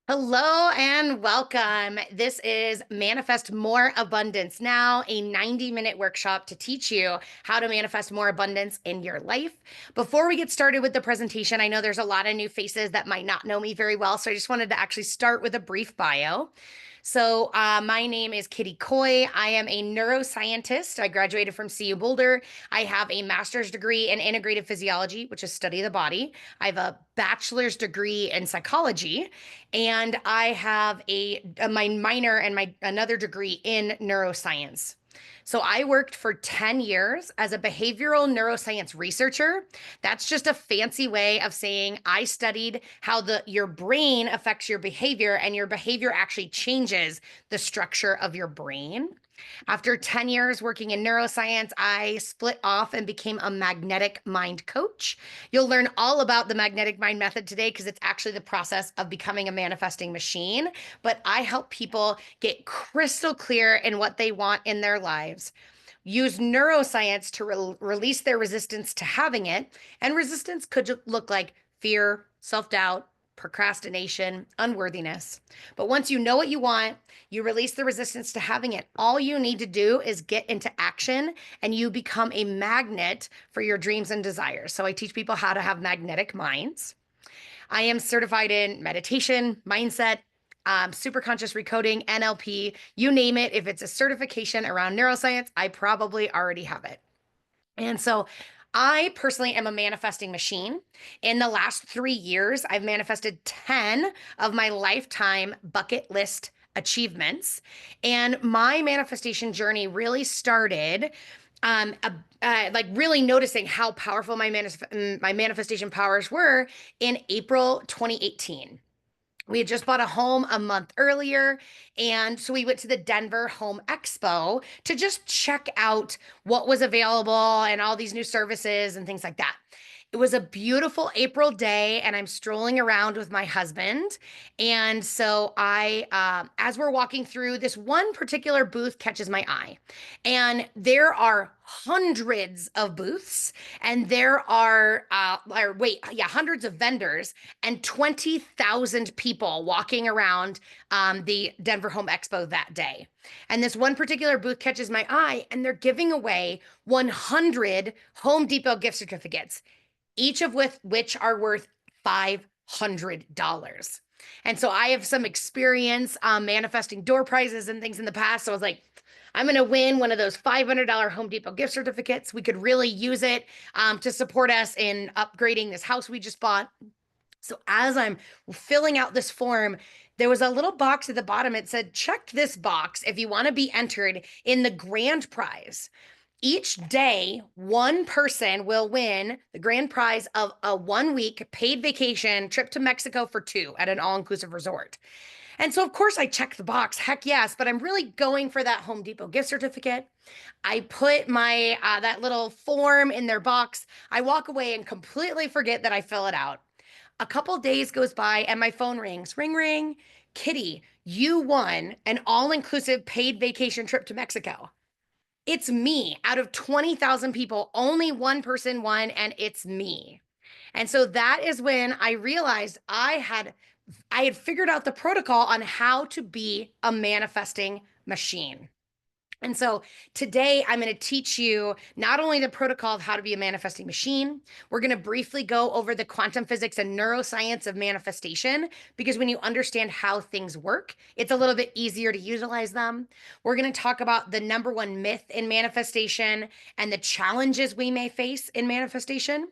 Hello and welcome. This is Manifest More Abundance Now, a 90-minute workshop to teach you how to manifest more abundance in your life. Before we get started with the presentation, I know there's a lot of new faces that might not know me very well, so I just wanted to actually start with a brief bio. My name is Kitty Coy. I am a neuroscientist. I graduated from CU Boulder. I have a master's degree in integrative physiology, which is study of the body. I have a bachelor's degree in psychology, and I have my minor and my another degree in neuroscience. So I worked for 10 years as a behavioral neuroscience researcher. That's just a fancy way of saying I studied how your brain affects your behavior, and your behavior actually changes the structure of your brain. After 10 years working in neuroscience, I split off and became a magnetic mind coach. You'll learn all about the magnetic mind method today because it's actually the process of becoming a manifesting machine. But I help people get crystal clear in what they want in their lives, use neuroscience to release their resistance to having it. And resistance could look like fear, self doubt, procrastination, unworthiness. But once you know what you want, you release the resistance to having it. All you need to do is get into action and you become a magnet for your dreams and desires. So I teach people how to have magnetic minds. I am certified in meditation, mindset, superconscious recoding, NLP, you name it. If it's a certification around neuroscience, I probably already have it. And so I personally am a manifesting machine. In the last 3 years, I've manifested 10 of my lifetime bucket list achievements. And my manifestation journey really started like really noticing how powerful my manifestation powers were in April 2018. We had just bought a home a month earlier. And so we went to the Denver Home Expo to just check out what was available and all these new services and things like that. It was a beautiful April day, and I'm strolling around with my husband. And so as we're walking through, this one particular booth catches my eye. And there are hundreds of booths, and there are, hundreds of vendors and 20,000 people walking around the Denver Home Expo that day. And this one particular booth catches my eye, and they're giving away 100 Home Depot gift certificates, each of which are worth $500. And so I have some experience manifesting door prizes and things in the past. So I was like, I'm going to win one of those $500 Home Depot gift certificates. We could really use it to support us in upgrading this house we just bought. So as I'm filling out this form, there was a little box at the bottom. It said, check this box if you want to be entered in the grand prize. Each day, one person will win the grand prize of a 1 week paid vacation trip to Mexico for two at an all-inclusive resort. And so, of course, I checked the box. Heck yes, but I'm really going for that Home Depot gift certificate. I put my that little form in their box. I walk away and completely forget that I fill it out. A couple days goes by and my phone rings. Ring, ring. Kitty, you won an all-inclusive paid vacation trip to Mexico. It's me. Out of 20,000 people, only one person won, and it's me. And so that is when I realized I had figured out the protocol on how to be a manifesting machine. And so today I'm going to teach you not only the protocol of how to be a manifesting machine, we're going to briefly go over the quantum physics and neuroscience of manifestation, because when you understand how things work, it's a little bit easier to utilize them. We're going to talk about the number one myth in manifestation and the challenges we may face in manifestation.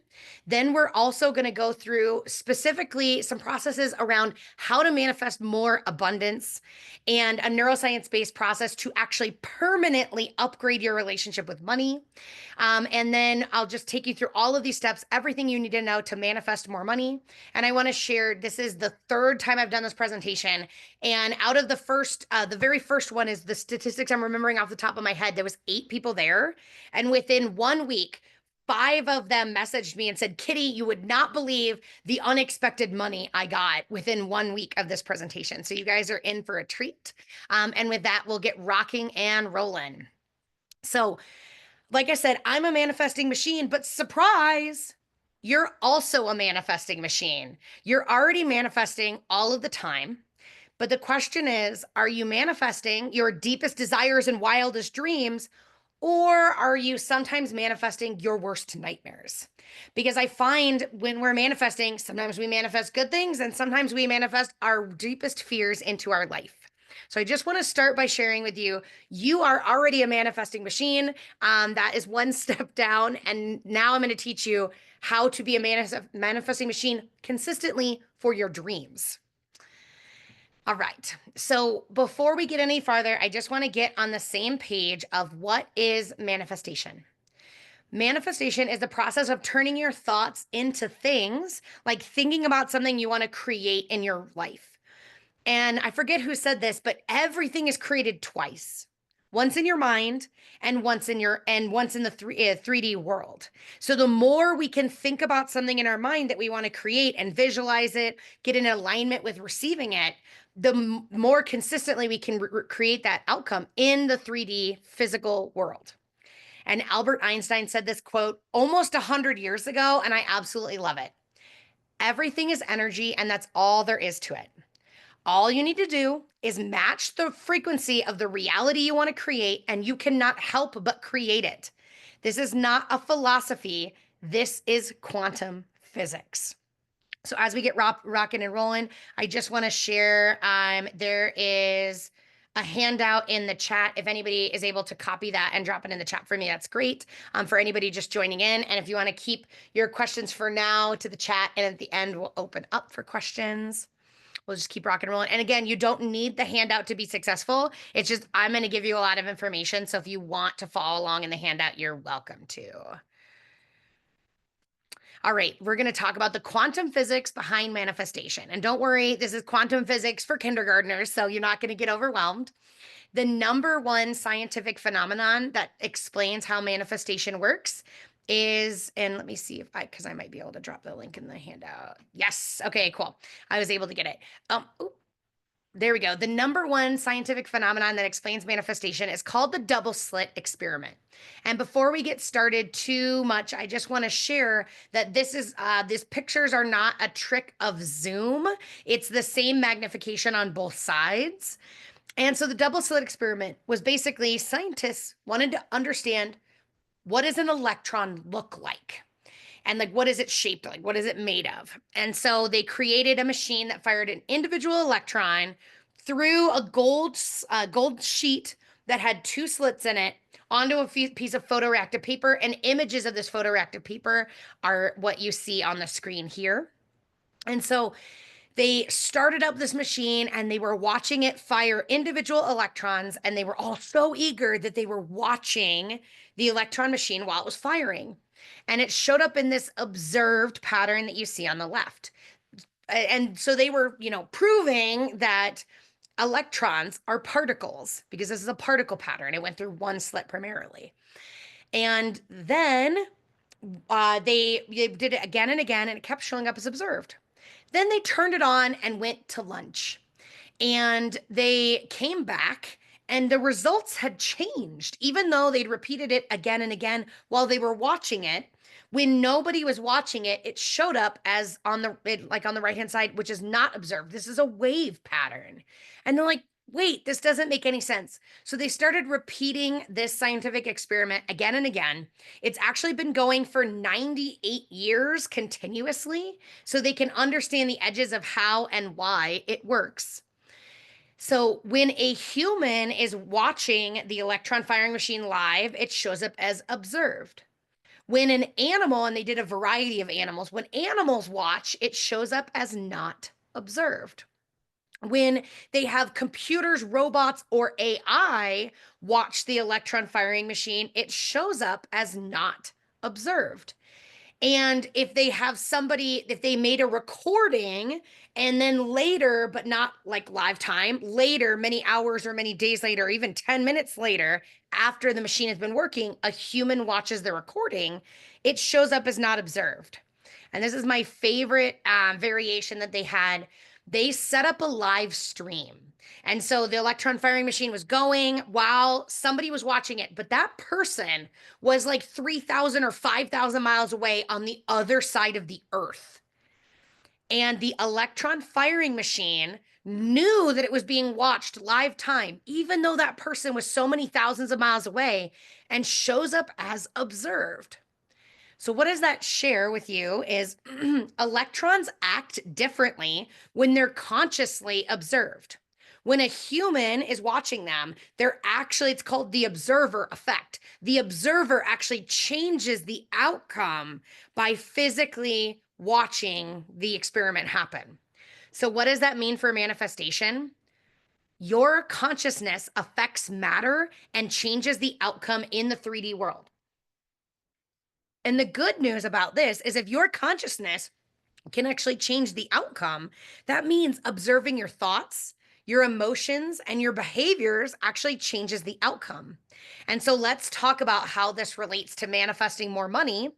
Then we're also going to go through specifically some processes around how to manifest more abundance and a neuroscience-based process to actually permanently upgrade your relationship with money. And then I'll just take you through all of these steps, everything you need to know to manifest more money. And I want to share, this is the third time I've done this presentation. And out of the very first one is the statistics I'm remembering off the top of my head. There was 8 people there. And within 1 week, 5 of them messaged me and said, Kitty, you would not believe the unexpected money I got within 1 week of this presentation. So you guys are in for a treat. And with that, we'll get rocking and rolling. So, like I said, I'm a manifesting machine, but surprise, you're also a manifesting machine. You're already manifesting all of the time. But the question is, are you manifesting your deepest desires and wildest dreams, or are you sometimes manifesting your worst nightmares? Because I find when we're manifesting, sometimes we manifest good things and sometimes we manifest our deepest fears into our life. So I just want to start by sharing with you, you are already a manifesting machine. That is one step down. And now I'm going to teach you how to be a manifesting machine consistently for your dreams. All right. So before we get any farther, I just want to get on the same page of what is manifestation. Manifestation is the process of turning your thoughts into things, like thinking about something you want to create in your life. And I forget who said this, but everything is created twice. Once in your mind and once in the 3D world. So the more we can think about something in our mind that we want to create and visualize it, get in alignment with receiving it, the more consistently we can create that outcome in the 3D physical world. And Albert Einstein said this quote almost 100 years ago, and I absolutely love it. Everything is energy, and that's all there is to it. All you need to do is match the frequency of the reality you want to create, and you cannot help but create it. This is not a philosophy. This is quantum physics. So as we get rocking and rolling, I just want to share, there is a handout in the chat. If anybody is able to copy that and drop it in the chat for me, that's great. For anybody just joining in. And if you want to keep your questions for now to the chat, and at the end, we'll open up for questions. We'll just keep rocking and rolling. And again, you don't need the handout to be successful. It's just, I'm going to give you a lot of information. So if you want to follow along in the handout, you're welcome to. All right, we're going to talk about the quantum physics behind manifestation. And don't worry, this is quantum physics for kindergartners, so you're not going to get overwhelmed. The number one scientific phenomenon that explains how manifestation works is, and let me see if because I might be able to drop the link in the handout. Yes, okay, cool. I was able to get it. There we go. The number one scientific phenomenon that explains manifestation is called the double slit experiment. And before we get started too much, I just want to share that these pictures are not a trick of Zoom. It's the same magnification on both sides. And so the double slit experiment was basically scientists wanted to understand, what does an electron look like? And like, what is it shaped like? What is it made of? And so they created a machine that fired an individual electron through a gold sheet that had two slits in it onto a piece of photoreactive paper. And images of this photoreactive paper are what you see on the screen here. And so they started up this machine and they were watching it fire individual electrons, and they were all so eager that they were watching the electron machine while it was firing. And it showed up in this observed pattern that you see on the left. And so they were, proving that electrons are particles, because this is a particle pattern. It went through one slit primarily. And then they did it again and again, and it kept showing up as observed. Then they turned it on and went to lunch. And they came back and the results had changed, even though they'd repeated it again and again while they were watching it. When nobody was watching it, it showed up as on the right-hand side, which is not observed. This is a wave pattern. And they're like, wait, this doesn't make any sense. So they started repeating this scientific experiment again and again. It's actually been going for 98 years continuously, so they can understand the edges of how and why it works. So when a human is watching the electron firing machine live, it shows up as observed. When an animal, and they did a variety of animals, when animals watch, it shows up as not observed. When they have computers, robots, or AI watch the electron firing machine, it shows up as not observed. And if they have if they made a recording and then later, but not like live time, later, many hours or many days later, or even 10 minutes later, after the machine has been working, a human watches the recording, it shows up as not observed. And this is my favorite variation that they had. They set up a live stream. And so the electron firing machine was going while somebody was watching it, but that person was like 3,000 or 5,000 miles away on the other side of the earth. And the electron firing machine knew that it was being watched live time, even though that person was so many thousands of miles away, and shows up as observed. So, what does that share with you is electrons act differently when they're consciously observed. When a human is watching them, they're actually, it's called the observer effect. The observer actually changes the outcome by physically watching the experiment happen. So, what does that mean for manifestation? Your consciousness affects matter and changes the outcome in the 3D world. And the good news about this is if your consciousness can actually change the outcome, that means observing your thoughts, your emotions, and your behaviors actually changes the outcome. And so let's talk about how this relates to manifesting more money.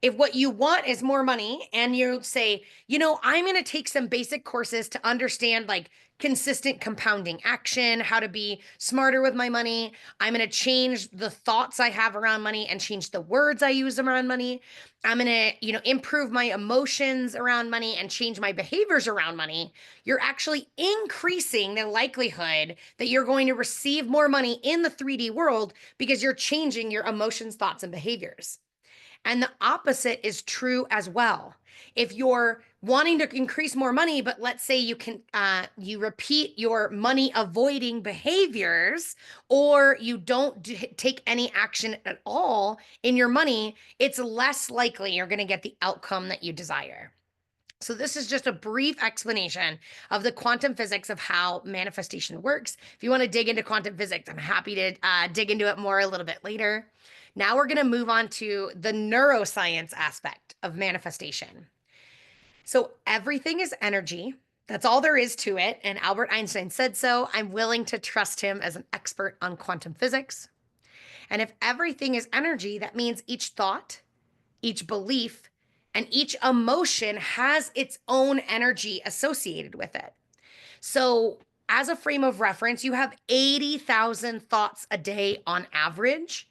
If what you want is more money and you say, I'm going to take some basic courses to understand like consistent compounding action, how to be smarter with my money. I'm going to change the thoughts I have around money and change the words I use around money. I'm going to, improve my emotions around money and change my behaviors around money. You're actually increasing the likelihood that you're going to receive more money in the 3D world because you're changing your emotions, thoughts, and behaviors. And the opposite is true as well. If you're wanting to increase more money, but let's say you repeat your money avoiding behaviors, or you don't take any action at all in your money, it's less likely you're going to get the outcome that you desire. So this is just a brief explanation of the quantum physics of how manifestation works. If you want to dig into quantum physics, I'm happy to dig into it more a little bit later. Now we're going to move on to the neuroscience aspect of manifestation. So everything is energy. That's all there is to it. And Albert Einstein said so. I'm willing to trust him as an expert on quantum physics. And if everything is energy, that means each thought, each belief, and each emotion has its own energy associated with it. So, as a frame of reference, you have 80,000 thoughts a day on average.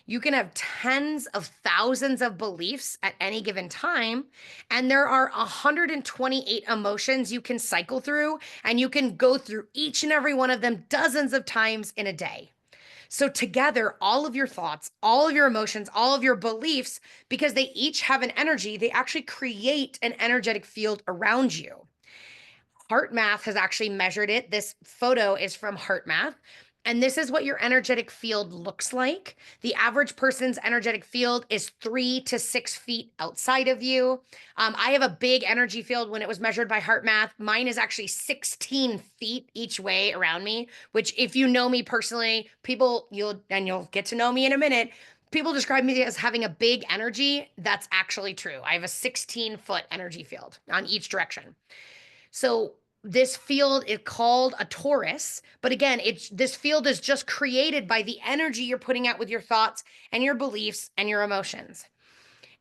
You can have tens of thousands of beliefs at any given time. And there are 128 emotions you can cycle through, and you can go through each and every one of them dozens of times in a day. So, together, all of your thoughts, all of your emotions, all of your beliefs, because they each have an energy, they actually create an energetic field around you. HeartMath has actually measured it. This photo is from HeartMath. And this is what your energetic field looks like. The average person's energetic field is 3 to 6 feet outside of you. I have a big energy field when it was measured by HeartMath. Mine is actually 16 feet each way around me, which if you know me personally, you'll get to know me in a minute. People describe me as having a big energy. That's actually true. I have a 16-foot energy field on each direction. So this field is called a torus, but again, this field is just created by the energy you're putting out with your thoughts and your beliefs and your emotions.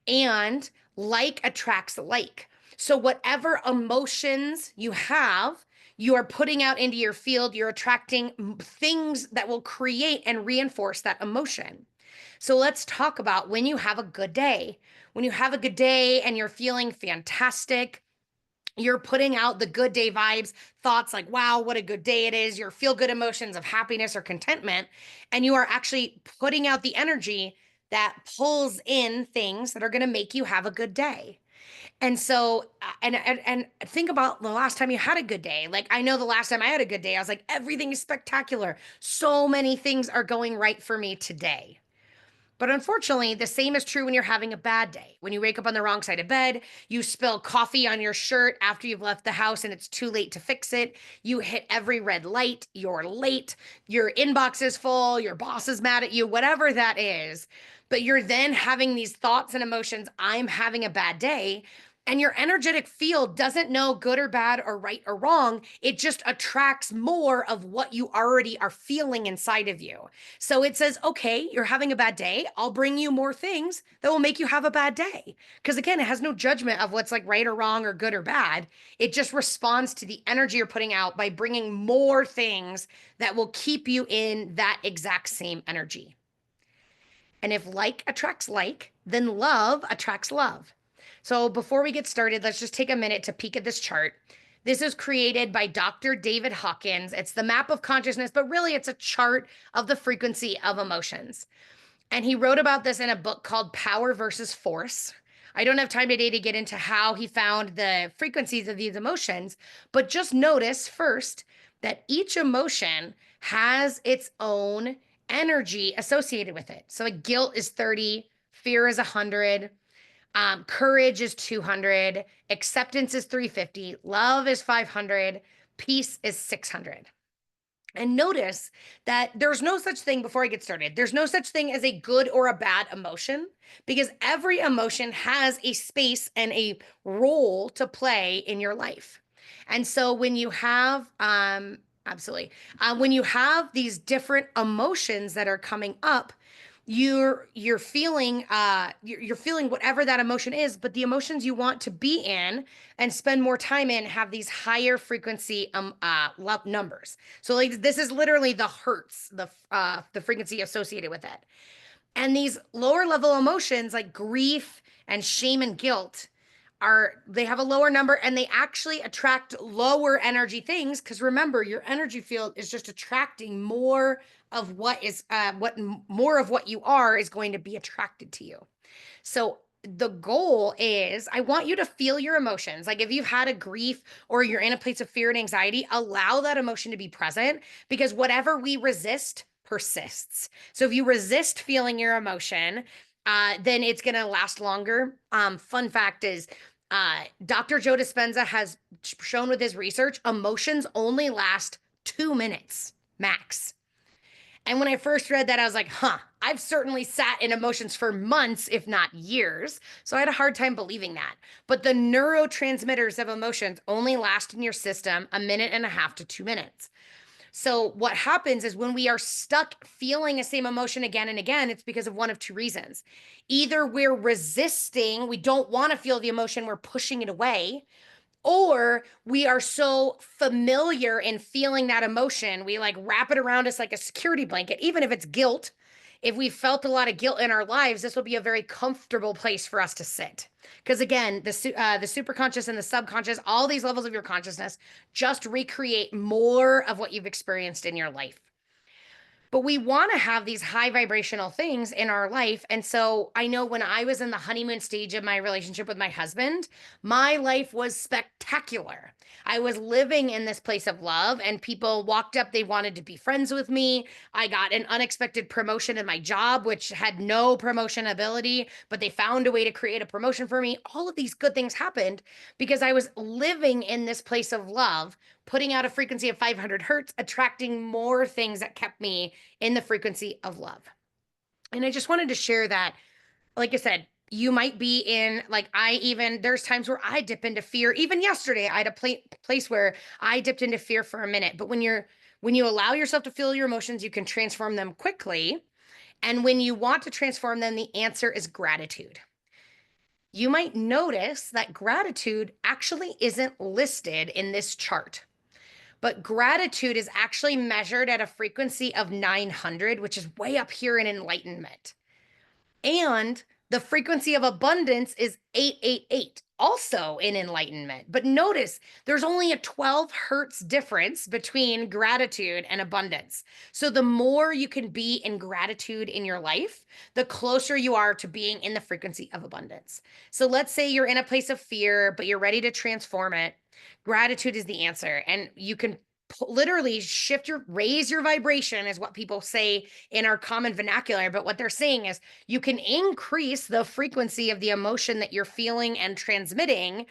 And like attracts like. So whatever emotions you have, you are putting out into your field, you're attracting things that will create and reinforce that emotion. So let's talk about when you have a good day. When you have a good day and you're feeling fantastic, you're putting out the good day vibes, thoughts like, wow, what a good day it is, your feel good emotions of happiness or contentment. And you are actually putting out the energy that pulls in things that are going to make you have a good day. And so, and think about the last time you had a good day. Like, I know the last time I had a good day, I was like, everything is spectacular. So many things are going right for me today. But unfortunately, the same is true when you're having a bad day. When you wake up on the wrong side of bed, you spill coffee on your shirt after you've left the house and it's too late to fix it. You hit every red light, you're late, your inbox is full, your boss is mad at you, whatever that is. But you're then having these thoughts and emotions, I'm having a bad day. And your energetic field doesn't know good or bad or right or wrong. It just attracts more of what you already are feeling inside of you. So it says, okay, you're having a bad day. I'll bring you more things that will make you have a bad day. Because again, it has no judgment of what's like right or wrong or good or bad. It just responds to the energy you're putting out by bringing more things that will keep you in that exact same energy. And if like attracts like, then love attracts love. So before we get started, let's just take a minute to peek at this chart. This is created by Dr. David Hawkins. It's the map of consciousness, but really it's a chart of the frequency of emotions. And he wrote about this in a book called Power versus Force. I don't have time today to get into how he found the frequencies of these emotions, but just notice first that each emotion has its own energy associated with it. So, like, guilt is 30, fear is 100, courage is 200, acceptance is 350, love is 500, peace is 600. And notice that there's no such thing, before I get started, there's no such thing as a good or a bad emotion, because every emotion has a space and a role to play in your life. And so when you have, absolutely, when you have these different emotions that are coming up, you're feeling you're feeling whatever that emotion is, but the emotions you want to be in and spend more time in have these higher frequency numbers. So like this is literally the hertz, the frequency associated with it. And these lower level emotions like grief and shame and guilt they have a lower number, and they actually attract lower energy things, because remember, your energy field is just attracting more of more of what you are is going to be attracted to you. So the goal is, I want you to feel your emotions. Like if you've had a grief or you're in a place of fear and anxiety, allow that emotion to be present, because whatever we resist persists. So if you resist feeling your emotion, then it's going to last longer. Fun fact is, Dr. Joe Dispenza has shown with his research, emotions only last 2 minutes max. And when I first read that, I was like, I've certainly sat in emotions for months, if not years. So I had a hard time believing that. But the neurotransmitters of emotions only last in your system 1.5 to 2 minutes. So what happens is when we are stuck feeling the same emotion again and again, it's because of one of two reasons. Either we're resisting, we don't want to feel the emotion, we're pushing it away, or we are so familiar in feeling that emotion, we like wrap it around us like a security blanket, even if it's guilt. If we felt a lot of guilt in our lives, this will be a very comfortable place for us to sit. Because again, the superconscious and the subconscious, all these levels of your consciousness just recreate more of what you've experienced in your life. But we want to have these high vibrational things in our life. And so I know when I was in the honeymoon stage of my relationship with my husband, my life was spectacular. I was living in this place of love, and people walked up, they wanted to be friends with me. I got an unexpected promotion in my job, which had no promotion ability, but they found a way to create a promotion for me. All of these good things happened because I was living in this place of love, putting out a frequency of 500 hertz, attracting more things that kept me in the frequency of love. And I just wanted to share that, like I said, you might be in, like, there's times where I dip into fear. Even yesterday, I had a place where I dipped into fear for a minute. But when you allow yourself to feel your emotions, you can transform them quickly. And when you want to transform them, the answer is gratitude. You might notice that gratitude actually isn't listed in this chart. But gratitude is actually measured at a frequency of 900, which is way up here in enlightenment. And the frequency of abundance is 888, also in enlightenment. But notice there's only a 12 hertz difference between gratitude and abundance. So the more you can be in gratitude in your life, the closer you are to being in the frequency of abundance. So let's say you're in a place of fear, but you're ready to transform it. Gratitude is the answer. And you can literally raise your vibration, is what people say in our common vernacular. But what they're saying is you can increase the frequency of the emotion that you're feeling and transmitting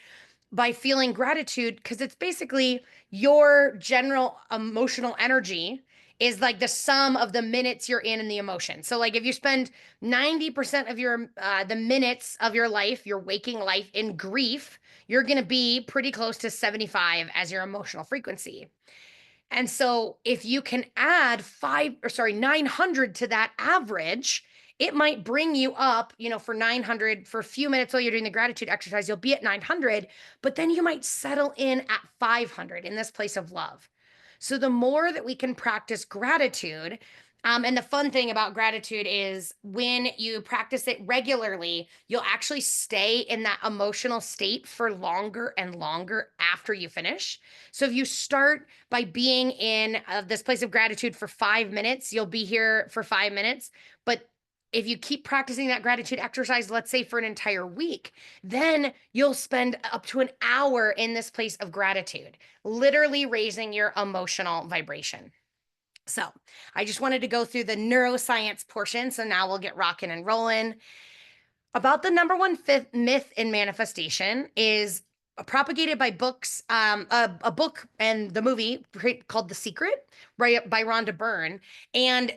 by feeling gratitude, because it's basically your general emotional energy is like the sum of the minutes you're in the emotion. So like if you spend 90% of the minutes of your life, your waking life, in grief, you're going to be pretty close to 75 as your emotional frequency. And so if you can add 900 to that average, it might bring you up, for 900 for a few minutes while you're doing the gratitude exercise, you'll be at 900, but then you might settle in at 500 in this place of love. So the more that we can practice gratitude, And the fun thing about gratitude is when you practice it regularly, you'll actually stay in that emotional state for longer and longer after you finish. So if you start by being in this place of gratitude for 5 minutes, you'll be here for 5 minutes. But if you keep practicing that gratitude exercise, let's say for an entire week, then you'll spend up to an hour in this place of gratitude, literally raising your emotional vibration. So I just wanted to go through the neuroscience portion. So now we'll get rocking and rolling. About the number one myth in manifestation is propagated by books, a book and the movie called The Secret, right, by Rhonda Byrne. And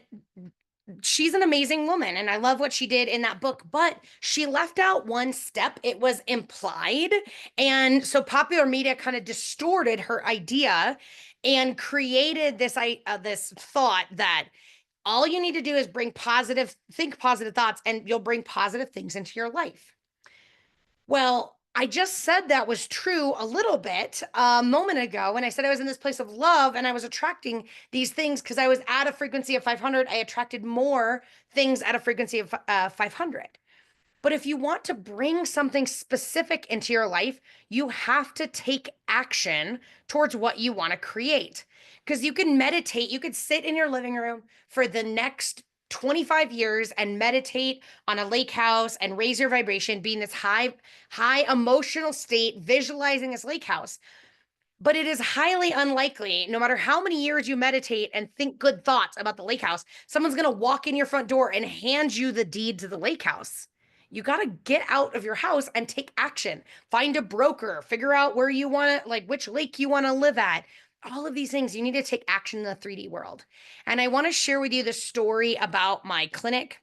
she's an amazing woman and I love what she did in that book, but she left out one step. It was implied. And so popular media kind of distorted her idea and created this thought that all you need to do is think positive thoughts and you'll bring positive things into your life. Well, I just said that was true a little bit a moment ago when I said I was in this place of love and I was attracting these things because I was at a frequency of 500. I attracted more things at a frequency of 500. But if you want to bring something specific into your life, you have to take action towards what you want to create. Because you can meditate, you could sit in your living room for the next 25 years and meditate on a lake house and raise your vibration, be in this high emotional state, visualizing this lake house. But it is highly unlikely, no matter how many years you meditate and think good thoughts about the lake house, someone's going to walk in your front door and hand you the deed to the lake house. You got to get out of your house and take action. Find a broker, figure out where you want to, like which lake you want to live at. All of these things, you need to take action in the 3D world. And I want to share with you the story about my clinic.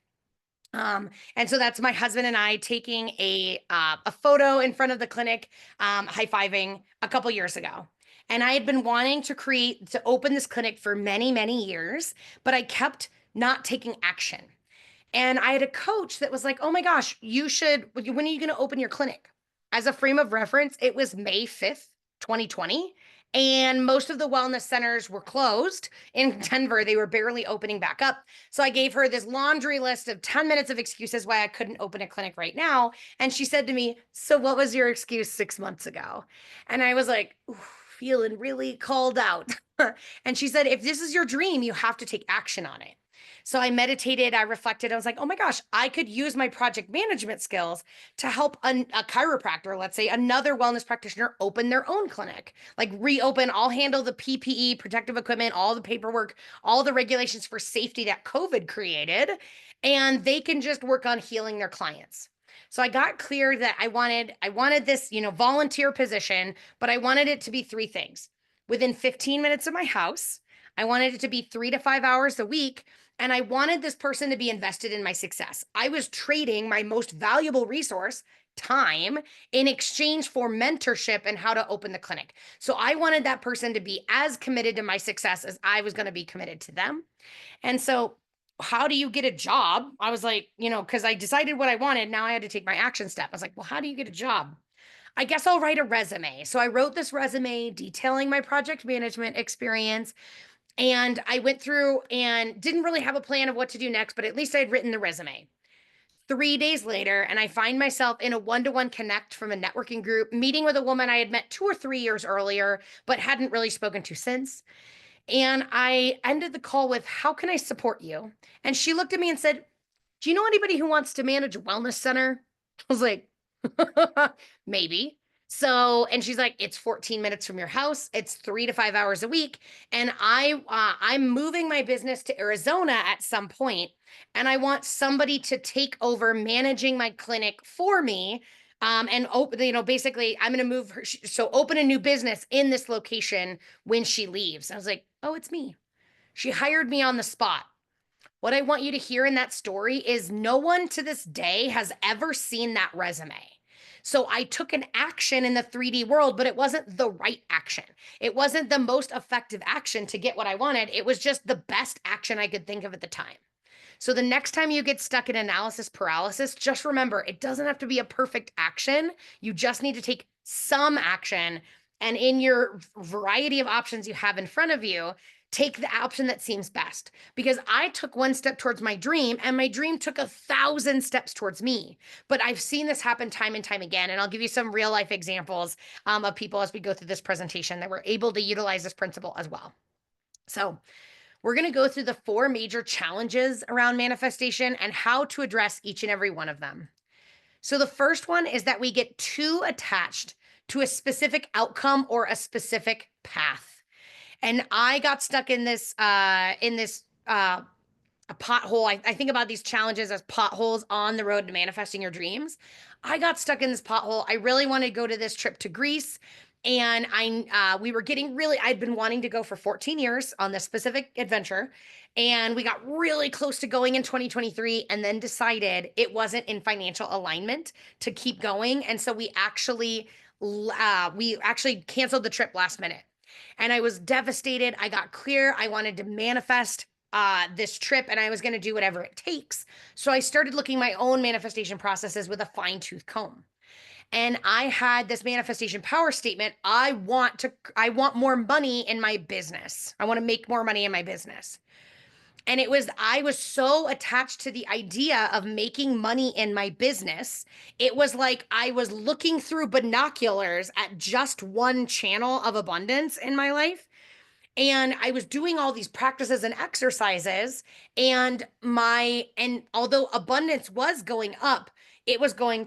And so that's my husband and I taking a photo in front of the clinic, high-fiving a couple years ago. And I had been wanting to open this clinic for many, many years, but I kept not taking action. And I had a coach that was like, oh my gosh, when are you going to open your clinic? As a frame of reference, it was May 5th, 2020. And most of the wellness centers were closed in Denver. They were barely opening back up. So I gave her this laundry list of 10 minutes of excuses why I couldn't open a clinic right now. And she said to me, so what was your excuse 6 months ago? And I was like, feeling really called out. And she said, if this is your dream, you have to take action on it. So I meditated, I reflected, I was like, oh my gosh, I could use my project management skills to help a chiropractor, let's say another wellness practitioner, open their own clinic, like reopen. I'll handle the PPE, protective equipment, all the paperwork, all the regulations for safety that COVID created, and they can just work on healing their clients. So I got clear that I wanted this, volunteer position, but I wanted it to be three things. Within 15 minutes of my house, I wanted it to be 3 to 5 hours a week, and I wanted this person to be invested in my success. I was trading my most valuable resource, time, in exchange for mentorship and how to open the clinic. So I wanted that person to be as committed to my success as I was going to be committed to them. And so how do you get a job? I was like, because I decided what I wanted. Now I had to take my action step. I was like, well, how do you get a job? I guess I'll write a resume. So I wrote this resume detailing my project management experience. And I went through and didn't really have a plan of what to do next, but at least I'd written the resume. 3 days later, and I find myself in a one-to-one connect from a networking group, meeting with a woman I had met 2 or 3 years earlier, but hadn't really spoken to since. And I ended the call with, how can I support you? And she looked at me and said, do you know anybody who wants to manage a wellness center? I was like, maybe. So, and she's like, it's 14 minutes from your house. It's 3 to 5 hours a week. And I'm moving my business to Arizona at some point, and I want somebody to take over managing my clinic for me. And open, basically I'm going to move her. So open a new business in this location when she leaves. I was like, oh, it's me. She hired me on the spot. What I want you to hear in that story is no one to this day has ever seen that resume. So I took an action in the 3D world, but it wasn't the right action. It wasn't the most effective action to get what I wanted. It was just the best action I could think of at the time. So the next time you get stuck in analysis paralysis, just remember, it doesn't have to be a perfect action. You just need to take some action And in your variety of options you have in front of you, take the option that seems best. Because I took one step towards my dream and my dream took 1,000 steps towards me. But I've seen this happen time and time again. And I'll give you some real life examples of people as we go through this presentation that were able to utilize this principle as well. So we're going to go through the 4 major challenges around manifestation and how to address each and every one of them. So the first one is that we get too attached to a specific outcome or a specific path. And I got stuck in this a pothole. I think about these challenges as potholes on the road to manifesting your dreams. I got stuck in this pothole. I really wanted to go to this trip to Greece. And we were getting really, I'd been wanting to go for 14 years on this specific adventure. And we got really close to going in 2023 and then decided it wasn't in financial alignment to keep going. And so we actually canceled the trip last minute. And I was devastated. I got clear. I wanted to manifest this trip and I was going to do whatever it takes. So I started looking my own manifestation processes with a fine-tooth comb. And I had this manifestation power statement. I want more money in my business. I want to make more money in my business. And I was so attached to the idea of making money in my business. It was like I was looking through binoculars at just one channel of abundance in my life. And I was doing all these practices and exercises, and although abundance was going up, it was going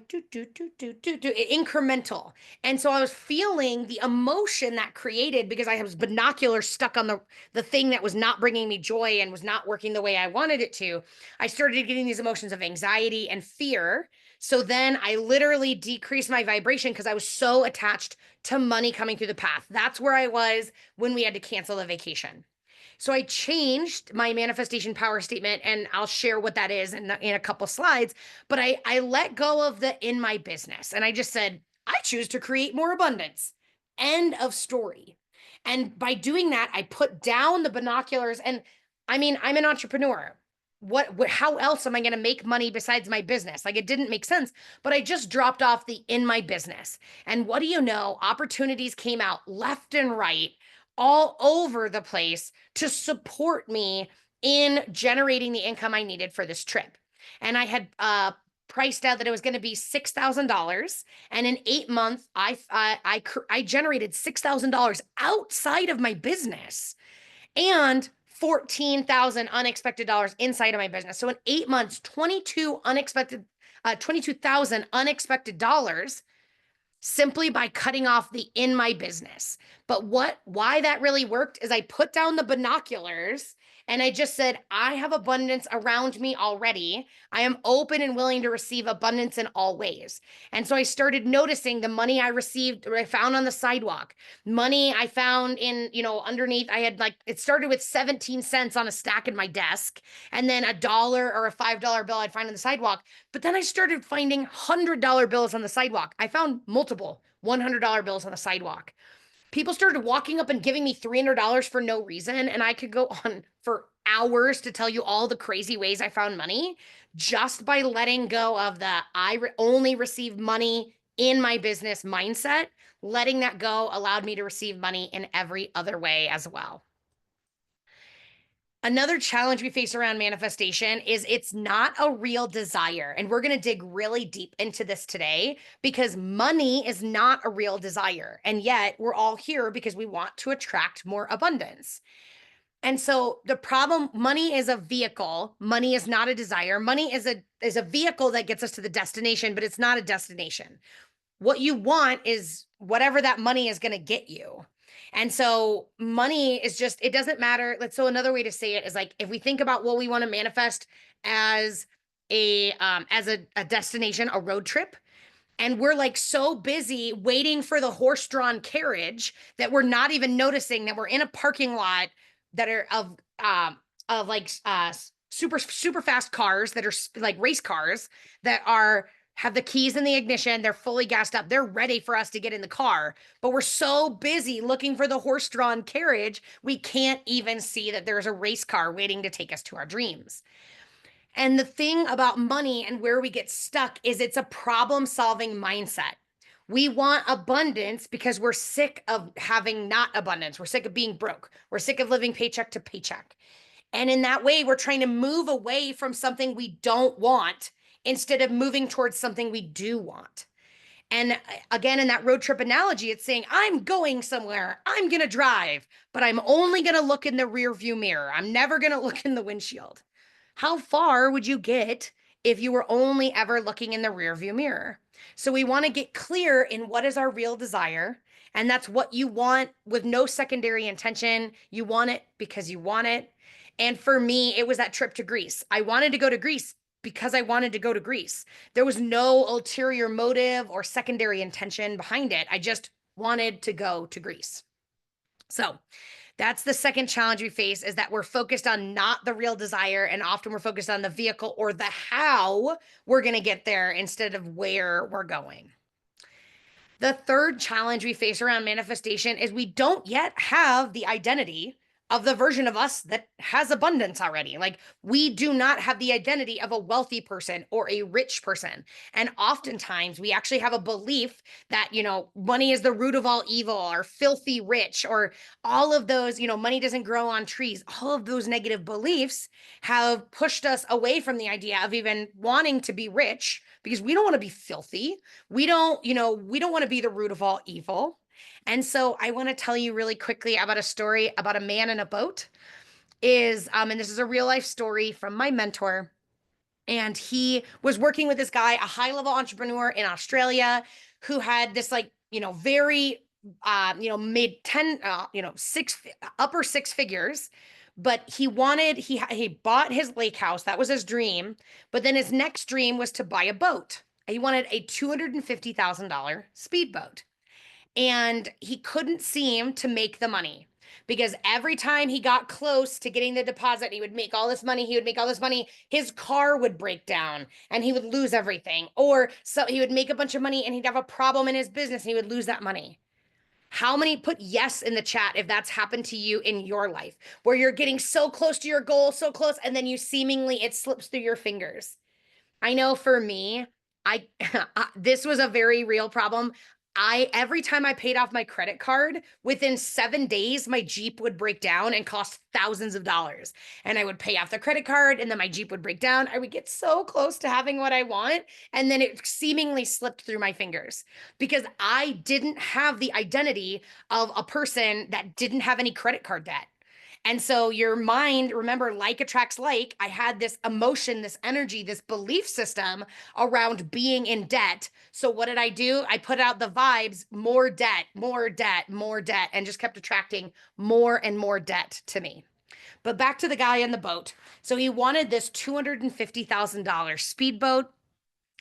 incremental. And so I was feeling the emotion that created because I was binoculars stuck on the thing that was not bringing me joy and was not working the way I wanted it to. I started getting these emotions of anxiety and fear. So then I literally decreased my vibration because I was so attached to money coming through the path. That's where I was when we had to cancel the vacation. So I changed my manifestation power statement, and I'll share what that is in a couple slides. But I let go of the in my business, and I just said, I choose to create more abundance. End of story. And by doing that, I put down the binoculars. And I mean, I'm an entrepreneur. How else am I going to make money besides my business? Like, it didn't make sense, but I just dropped off the in my business. And what do you know? Opportunities came out left and right, all over the place to support me in generating the income I needed for this trip. And I had priced out that it was going to be $6,000. And in 8 months, I generated $6,000 outside of my business. And 14,000 unexpected dollars inside of my business. So in 8 months, 22,000 unexpected dollars simply by cutting off the in my business. But why that really worked is I put down the binoculars and I just said, I have abundance around me already. I am open and willing to receive abundance in all ways. And so I started noticing the money I received, or I found on the sidewalk, money I found underneath. I had it started with 17 cents on a stack in my desk, and then $1 or a $5 bill I'd find on the sidewalk. But then I started finding $100 bills on the sidewalk. I found multiple $100 bills on the sidewalk. People started walking up and giving me $300 for no reason. And I could go on for hours to tell you all the crazy ways I found money just by letting go of the only receive money in my business mindset. Letting that go allowed me to receive money in every other way as well. Another challenge we face around manifestation is it's not a real desire. And we're going to dig really deep into this today because money is not a real desire. And yet we're all here because we want to attract more abundance. And so the problem, money is a vehicle. Money is not a desire. Money is a vehicle that gets us to the destination, but it's not a destination. What you want is whatever that money is going to get you. And so money is just, it doesn't matter. So another way to say it is like, if we think about what we want to manifest as a destination, a road trip, and we're like so busy waiting for the horse-drawn carriage that we're not even noticing that we're in a parking lot that are of super fast cars that are like race cars that have the keys in the ignition. They're fully gassed up. They're ready for us to get in the car. But we're so busy looking for the horse-drawn carriage, we can't even see that there's a race car waiting to take us to our dreams. And the thing about money and where we get stuck is it's a problem-solving mindset. We want abundance because we're sick of having not abundance. We're sick of being broke. We're sick of living paycheck to paycheck. And in that way, we're trying to move away from something we don't want instead of moving towards something we do want. And again, in that road trip analogy, it's saying, I'm going somewhere, I'm going to drive, but I'm only going to look in the rear view mirror. I'm never going to look in the windshield. How far would you get if you were only ever looking in the rear view mirror? So we want to get clear in what is our real desire. And that's what you want with no secondary intention. You want it because you want it. And for me, it was that trip to Greece. I wanted to go to Greece because I wanted to go to Greece. There was no ulterior motive or secondary intention behind it. I just wanted to go to Greece. So that's the second challenge we face, is that we're focused on not the real desire, and often we're focused on the vehicle or the how we're going to get there instead of where we're going. The third challenge we face around manifestation is we don't yet have the identity of the version of us that has abundance already. Like, we do not have the identity of a wealthy person or a rich person. And oftentimes we actually have a belief that, money is the root of all evil, or filthy rich, or all of those, money doesn't grow on trees. All of those negative beliefs have pushed us away from the idea of even wanting to be rich, because we don't want to be filthy. We don't want to be the root of all evil. And so I want to tell you really quickly about a story about a man in a boat. And this is a real life story from my mentor. And he was working with this guy, a high level entrepreneur in Australia, who had this very, made 10, upper six figures. But he bought his lake house. That was his dream. But then his next dream was to buy a boat. He wanted a $250,000 speedboat. And he couldn't seem to make the money, because every time he got close to getting the deposit, he would make all this money. His car would break down and he would lose everything. Or so he would make a bunch of money and he'd have a problem in his business and he would lose that money. How many put yes in the chat if that's happened to you in your life, where you're getting so close to your goal, so close, and then it slips through your fingers? I know for me, this was a very real problem. Every time I paid off my credit card, within 7 days, my Jeep would break down and cost thousands of dollars. And I would pay off the credit card and then my Jeep would break down. I would get so close to having what I want, and then it seemingly slipped through my fingers because I didn't have the identity of a person that didn't have any credit card debt. And so your mind, remember, like attracts like. I had this emotion, this energy, this belief system around being in debt. So what did I do? I put out the vibes, more debt, more debt, more debt, and just kept attracting more and more debt to me. But back to the guy in the boat. So he wanted this $250,000 speedboat,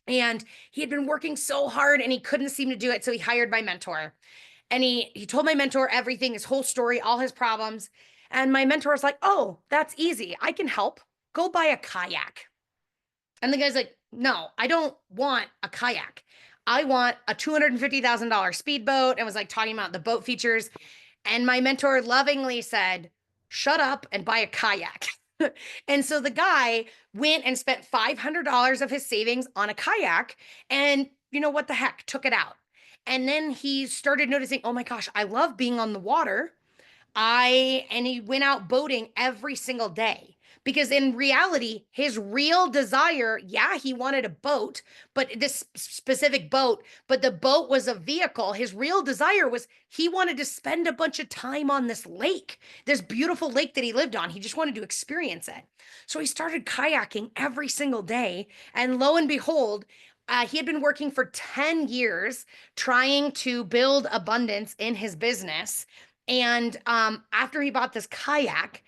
and he had been working so hard and he couldn't seem to do it. So he hired my mentor, and he told my mentor everything, his whole story, all his problems. And my mentor was like, oh, that's easy. I can help. Go buy a kayak. And the guy's like, no, I don't want a kayak. I want a $250,000 speedboat, and was like talking about the boat features. And my mentor lovingly said, shut up and buy a kayak. And so the guy went and spent $500 of his savings on a kayak, and what the heck, took it out. And then he started noticing, oh my gosh, I love being on the water. And he went out boating every single day, because in reality, his real desire, yeah, he wanted a boat, but this specific boat, but the boat was a vehicle. His real desire was he wanted to spend a bunch of time on this lake, this beautiful lake that he lived on. He just wanted to experience it. So he started kayaking every single day. And lo and behold, he had been working for 10 years trying to build abundance in his business. And after he bought this kayak,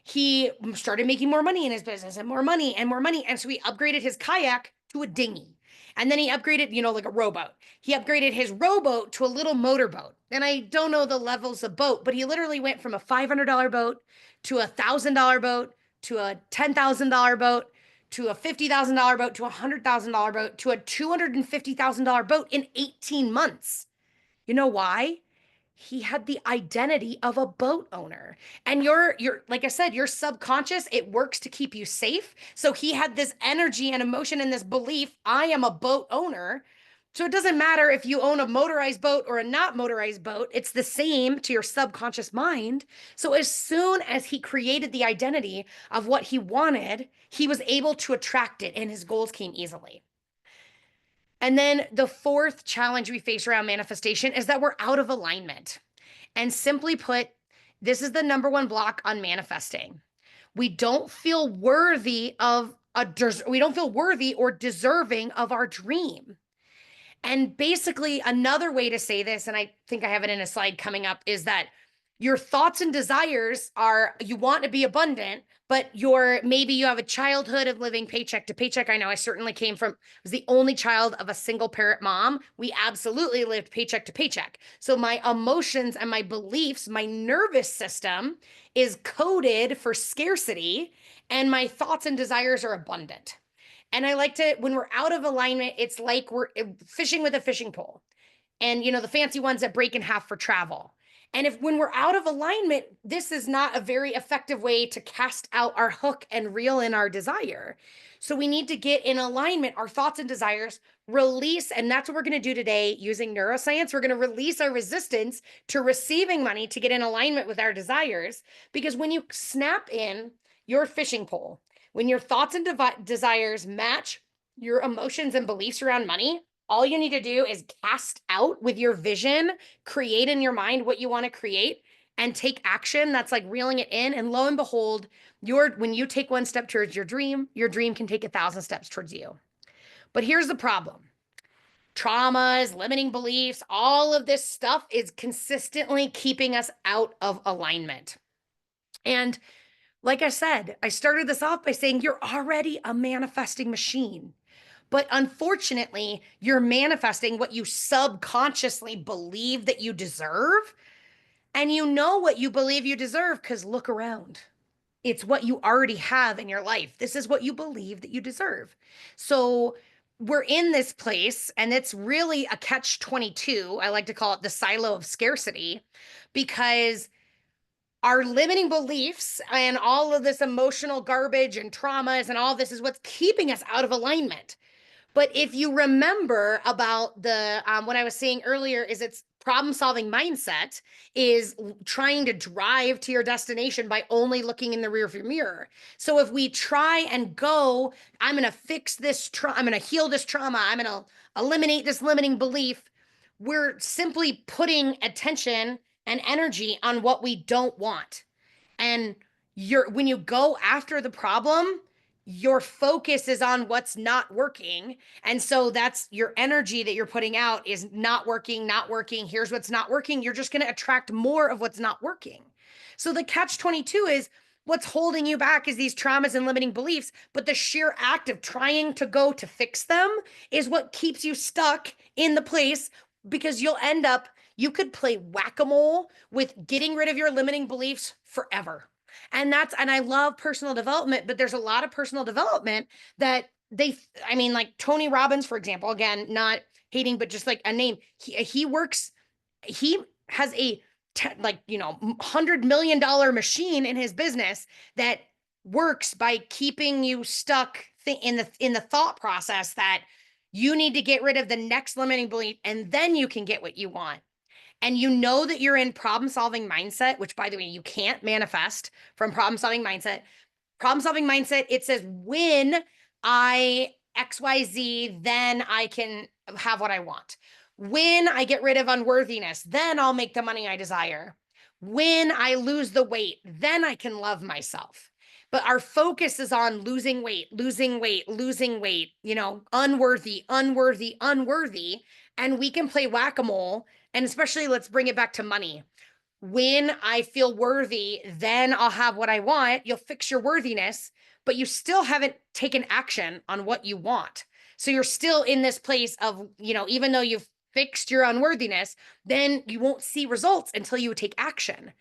he started making more money in his business, and more money and more money. And so he upgraded his kayak to a dinghy. And then he upgraded, like a rowboat. He upgraded his rowboat to a little motorboat. And I don't know the levels of boat, but he literally went from a $500 boat to a $1,000 boat to a $10,000 boat to a $50,000 boat to a $100,000 boat to a $250,000 boat in 18 months. You know why? He had the identity of a boat owner. And you're like I said, your subconscious, it works to keep you safe. So he had this energy and emotion and this belief, I am a boat owner. So it doesn't matter if you own a motorized boat or a not motorized boat, it's the same to your subconscious mind. So as soon as he created the identity of what he wanted, he was able to attract it and his goals came easily. And then the fourth challenge we face around manifestation is that we're out of alignment. And simply put, this is the number one block on manifesting. We don't feel worthy of we don't feel worthy or deserving of our dream. And basically, another way to say this, and I think I have it in a slide coming up, is that your thoughts and desires are you want to be abundant, but maybe you have a childhood of living paycheck to paycheck. I know I certainly was the only child of a single parent mom. We absolutely lived paycheck to paycheck. So my emotions and my beliefs, my nervous system is coded for scarcity, and my thoughts and desires are abundant. And I like to, when we're out of alignment, it's like we're fishing with a fishing pole. And, the fancy ones that break in half for travel. And when we're out of alignment, this is not a very effective way to cast out our hook and reel in our desire. So we need to get in alignment, our thoughts and desires, release. And that's what we're going to do today using neuroscience. We're going to release our resistance to receiving money to get in alignment with our desires. Because when you snap in your fishing pole, when your thoughts and desires match your emotions and beliefs around money, all you need to do is cast out with your vision, create in your mind what you want to create, and take action. That's like reeling it in. And lo and behold, when you take one step towards your dream can take 1,000 steps towards you. But here's the problem. Traumas, limiting beliefs, all of this stuff is consistently keeping us out of alignment. And like I said, I started this off by saying you're already a manifesting machine. But unfortunately, you're manifesting what you subconsciously believe that you deserve. And you know what you believe you deserve because look around. It's what you already have in your life. This is what you believe that you deserve. So we're in this place, and it's really a catch-22. I like to call it the silo of scarcity, because our limiting beliefs and all of this emotional garbage and traumas and all this is what's keeping us out of alignment. But if you remember about the what I was saying earlier, is it's problem-solving mindset is trying to drive to your destination by only looking in the rearview mirror. So if we try and go, I'm going to fix this I'm going to heal this trauma, I'm going to eliminate this limiting belief, we're simply putting attention and energy on what we don't want. And when you go after the problem, your focus is on what's not working. And so that's your energy that you're putting out is not working, not working. Here's what's not working. You're just going to attract more of what's not working. So the catch-22 is what's holding you back is these traumas and limiting beliefs, but the sheer act of trying to go to fix them is what keeps you stuck in the place, because you could play whack-a-mole with getting rid of your limiting beliefs forever. And I love personal development, but there's a lot of personal development that like Tony Robbins, for example, again, not hating, but just like a name, he has a $100 million machine in his business that works by keeping you stuck in the thought process that you need to get rid of the next limiting belief and then you can get what you want. And you know that you're in problem-solving mindset, which, by the way, you can't manifest from problem-solving mindset. Problem-solving mindset, it says, when I XYZ, then I can have what I want. When I get rid of unworthiness, then I'll make the money I desire. When I lose the weight, then I can love myself. But our focus is on losing weight, unworthy. And we can play whack-a-mole. And especially, let's bring it back to money. When I feel worthy, then I'll have what I want. You'll fix your worthiness, but you still haven't taken action on what you want. So you're still in this place of, even though you've fixed your unworthiness, then you won't see results until you take action.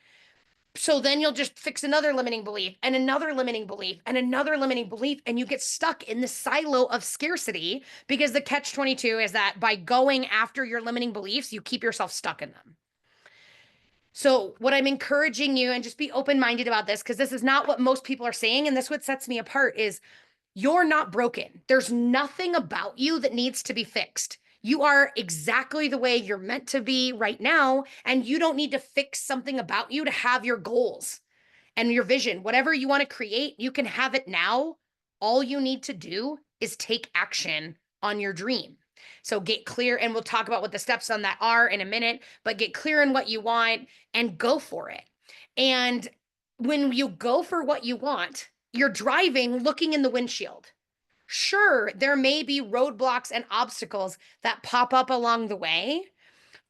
So then you'll just fix another limiting belief and another limiting belief and another limiting belief. And you get stuck in the silo of scarcity, because the catch-22 is that by going after your limiting beliefs, you keep yourself stuck in them. So what I'm encouraging you, and just be open-minded about this, because this is not what most people are saying. And this what sets me apart is you're not broken. There's nothing about you that needs to be fixed. You are exactly the way you're meant to be right now, and you don't need to fix something about you to have your goals and your vision. Whatever you want to create, you can have it now. All you need to do is take action on your dream. So get clear, and we'll talk about what the steps on that are in a minute, but get clear on what you want and go for it. And when you go for what you want, you're driving looking in the windshield. Sure, there may be roadblocks and obstacles that pop up along the way,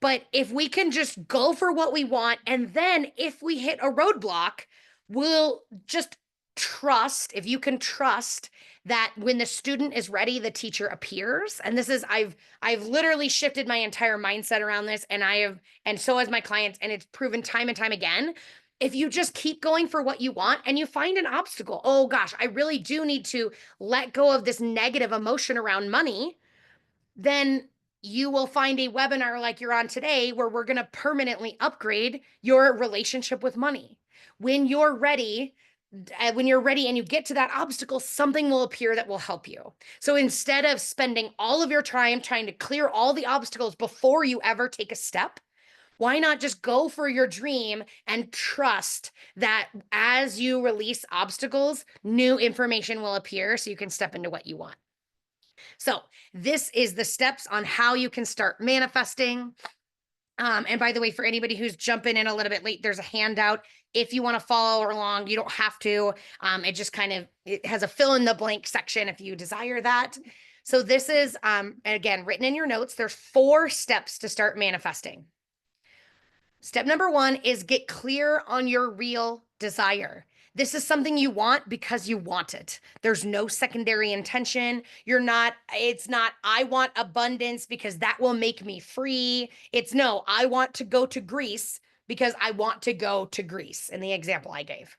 but if we can just go for what we want, and then if we hit a roadblock, we'll just trust, if you can trust that when the student is ready, the teacher appears. And this is, I've literally shifted my entire mindset around this, and and so has my clients, and it's proven time and time again. If you just keep going for what you want and you find an obstacle, oh gosh, I really do need to let go of this negative emotion around money, then you will find a webinar like you're on today where we're going to permanently upgrade your relationship with money. When you're ready, when you're ready and you get to that obstacle, something will appear that will help you. So instead of spending all of your time trying to clear all the obstacles before you ever take a step, why not just go for your dream and trust that as you release obstacles, new information will appear so you can step into what you want. So this is the steps on how you can start manifesting. And by the way, for anybody who's jumping in a little bit late, there's a handout. If you want to follow along, you don't have to. It just it has a fill in the blank section if you desire that. So this is, again, written in your notes. There's 4 steps to start manifesting. Step number 1 is get clear on your real desire. This is something you want because you want it. There's no secondary intention. It's not, I want abundance because that will make me free. It's no, I want to go to Greece because I want to go to Greece, in the example I gave.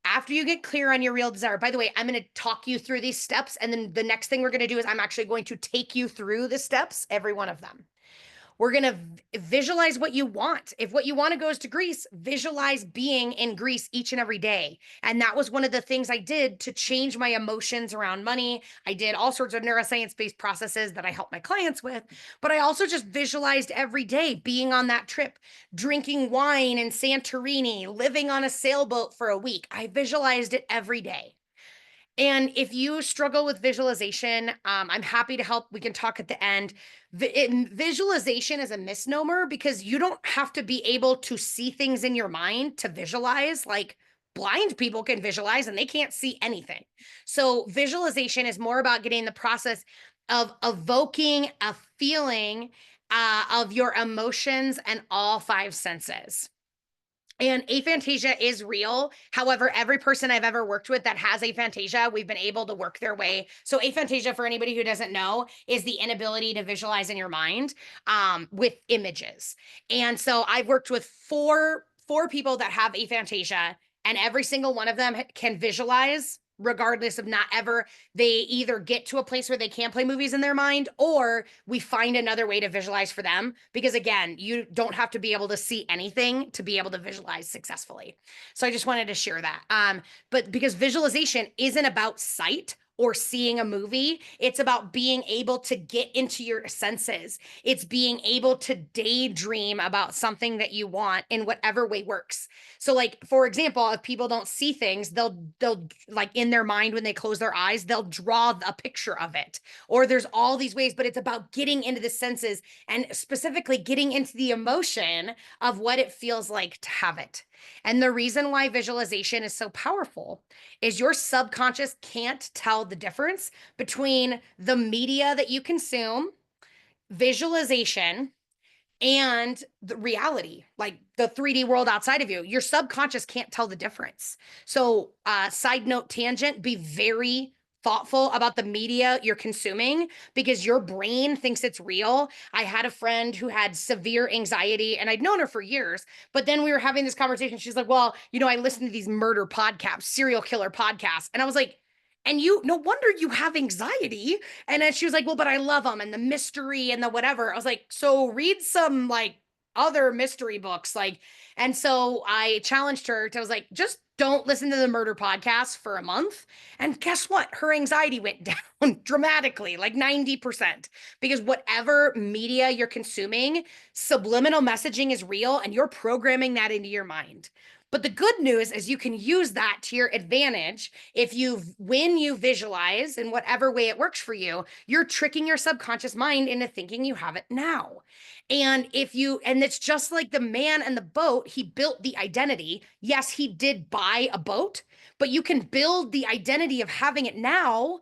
After you get clear on your real desire, by the way, I'm going to talk you through these steps. And then the next thing we're going to do is I'm actually going to take you through the steps, every one of them. We're going to visualize what you want. If what you want to go is to Greece, visualize being in Greece each and every day. And that was one of the things I did to change my emotions around money. I did all sorts of neuroscience-based processes that I help my clients with, but I also just visualized every day being on that trip, drinking wine in Santorini, living on a sailboat for a week. I visualized it every day. And if you struggle with visualization, I'm happy to help. We can talk at the end. Visualization is a misnomer because you don't have to be able to see things in your mind to visualize. Like blind people can visualize and they can't see anything. So visualization is more about getting the process of evoking a feeling of your emotions and all 5 senses. And aphantasia is real. However, every person I've ever worked with that has aphantasia, we've been able to work their way. So aphantasia, for anybody who doesn't know, is the inability to visualize in your mind with images. And so I've worked with four people that have aphantasia, and every single one of them can visualize regardless of not ever, they either get to a place where they can play movies in their mind, or we find another way to visualize for them. Because again, you don't have to be able to see anything to be able to visualize successfully. So I just wanted to share that. But because visualization isn't about sight or seeing a movie, it's about being able to get into your senses. It's being able to daydream about something that you want in whatever way works. So like, for example, if people don't see things, they'll like in their mind, when they close their eyes, they'll draw a picture of it. Or there's all these ways, but it's about getting into the senses and specifically getting into the emotion of what it feels like to have it. And the reason why visualization is so powerful is your subconscious can't tell the difference between the media that you consume, visualization, and the reality, like the 3D world outside of you. Your subconscious can't tell the difference. So, side note tangent, be very thoughtful about the media you're consuming because your brain thinks it's real. I had a friend who had severe anxiety and I'd known her for years, but then we were having this conversation. She's like, well, I listen to these murder podcasts, serial killer podcasts. And I was like, and no wonder you have anxiety. And then she was like, well, but I love them and the mystery and the whatever. I was like, so read some like other mystery books. And so I challenged her to, I was like, just don't listen to the murder podcast for a month. And guess what? Her anxiety went down dramatically, like 90%. Because whatever media you're consuming, subliminal messaging is real and you're programming that into your mind. But the good news is you can use that to your advantage when you visualize in whatever way it works for you, you're tricking your subconscious mind into thinking you have it now. And it's just like the man and the boat, he built the identity. Yes, he did buy a boat, but you can build the identity of having it now